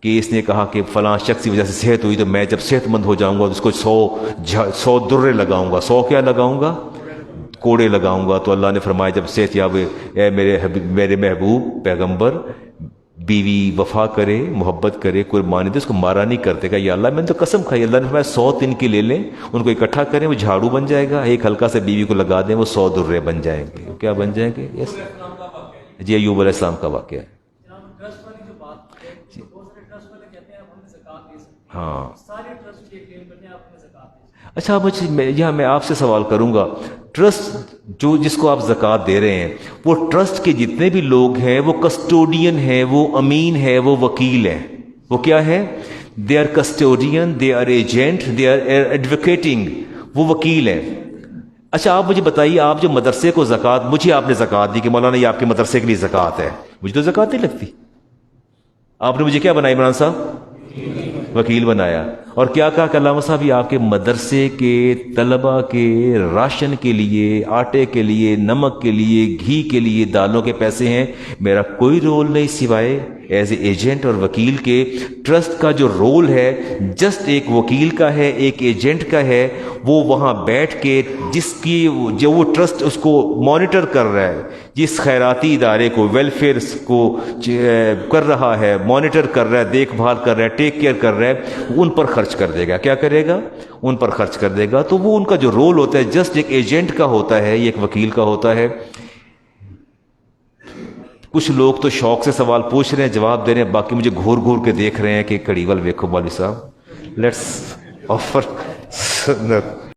کہ اس نے کہا کہ فلاں شخص کی وجہ سے صحت ہوئی، تو میں جب صحت مند ہو جاؤں گا تو اس کو 100 درے لگاؤں گا. 100 کیا لگاؤں گا؟ کوڑے لگاؤں گا. تو اللہ نے فرمایا جب صحت یاب اے میرے محبوب پیغمبر، بیوی وفا کرے، محبت کرے، قربانی دے، اس کو مارا نہیں کرتے. کہا یا اللہ میں نے تو قسم کھائی. اللہ نے فرمایا 100 دن کے لے لیں، ان کو اکٹھا کریں، وہ جھاڑو بن جائے گا. ایک ہلکا سے بیوی کو لگا دیں، وہ 100 درے بن جائیں گے. کیا بن جائیں گے؟ یس جی ایوب علیہ السلام کا واقعہ ہے. ہاں اچھا میں آپ سے سوال کروں گا، ٹرسٹ جس کو آپ زکوٰۃ دے رہے ہیں، وہ ٹرسٹ کے جتنے بھی لوگ ہیں وہ کسٹوڈین ہیں، وہ امین ہے، وہ وکیل ہیں. وہ کیا ہے؟ They are custodian, they are agent, they are advocating. وہ وکیل ہیں. اچھا آپ مجھے بتائیے، آپ جو مدرسے کو زکوٰۃ، مجھے آپ نے زکوٰۃ دی کہ مولانا یہ آپ کے مدرسے کے لیے زکوٰۃ ہے، مجھے تو زکوٰۃ نہیں لگتی. آپ نے مجھے کیا بنائی عمران صاحب؟ وکیل بنایا. اور کیا کہا کہ علامہ صاحب یہ آپ کے مدرسے کے طلبہ کے راشن کے لیے، آٹے کے لیے، نمک کے لیے، گھی کے لیے، دالوں کے پیسے ہیں، میرا کوئی رول نہیں سوائے ایز اے ایجنٹ اور وکیل کے. ٹرسٹ کا جو رول ہے جسٹ ایک وکیل کا ہے، ایک ایجنٹ کا ہے. وہ وہاں بیٹھ کے جس کی جو وہ ٹرسٹ اس کو مانیٹر کر رہا ہے، جس خیراتی ادارے کو، ویلفیئر کو کر رہا ہے، مانیٹر کر رہا ہے، دیکھ بھال کر رہا ہے، ٹیک کیئر کر رہا ہے، ان پر خرچ کر دے گا. کیا کرے گا؟ ان پر خرچ کر دے گا. تو وہ ان کا جو رول ہوتا ہے جسٹ ایک ایجنٹ کا ہوتا ہے، ایک وکیل کا ہوتا ہے. کچھ لوگ تو شوق سے سوال پوچھ رہے ہیں، جواب دے رہے ہیں، باقی مجھے گھور گھور کے دیکھ رہے ہیں کہ کڑی وال ویکھو مولوی صاحب، لیٹس آفر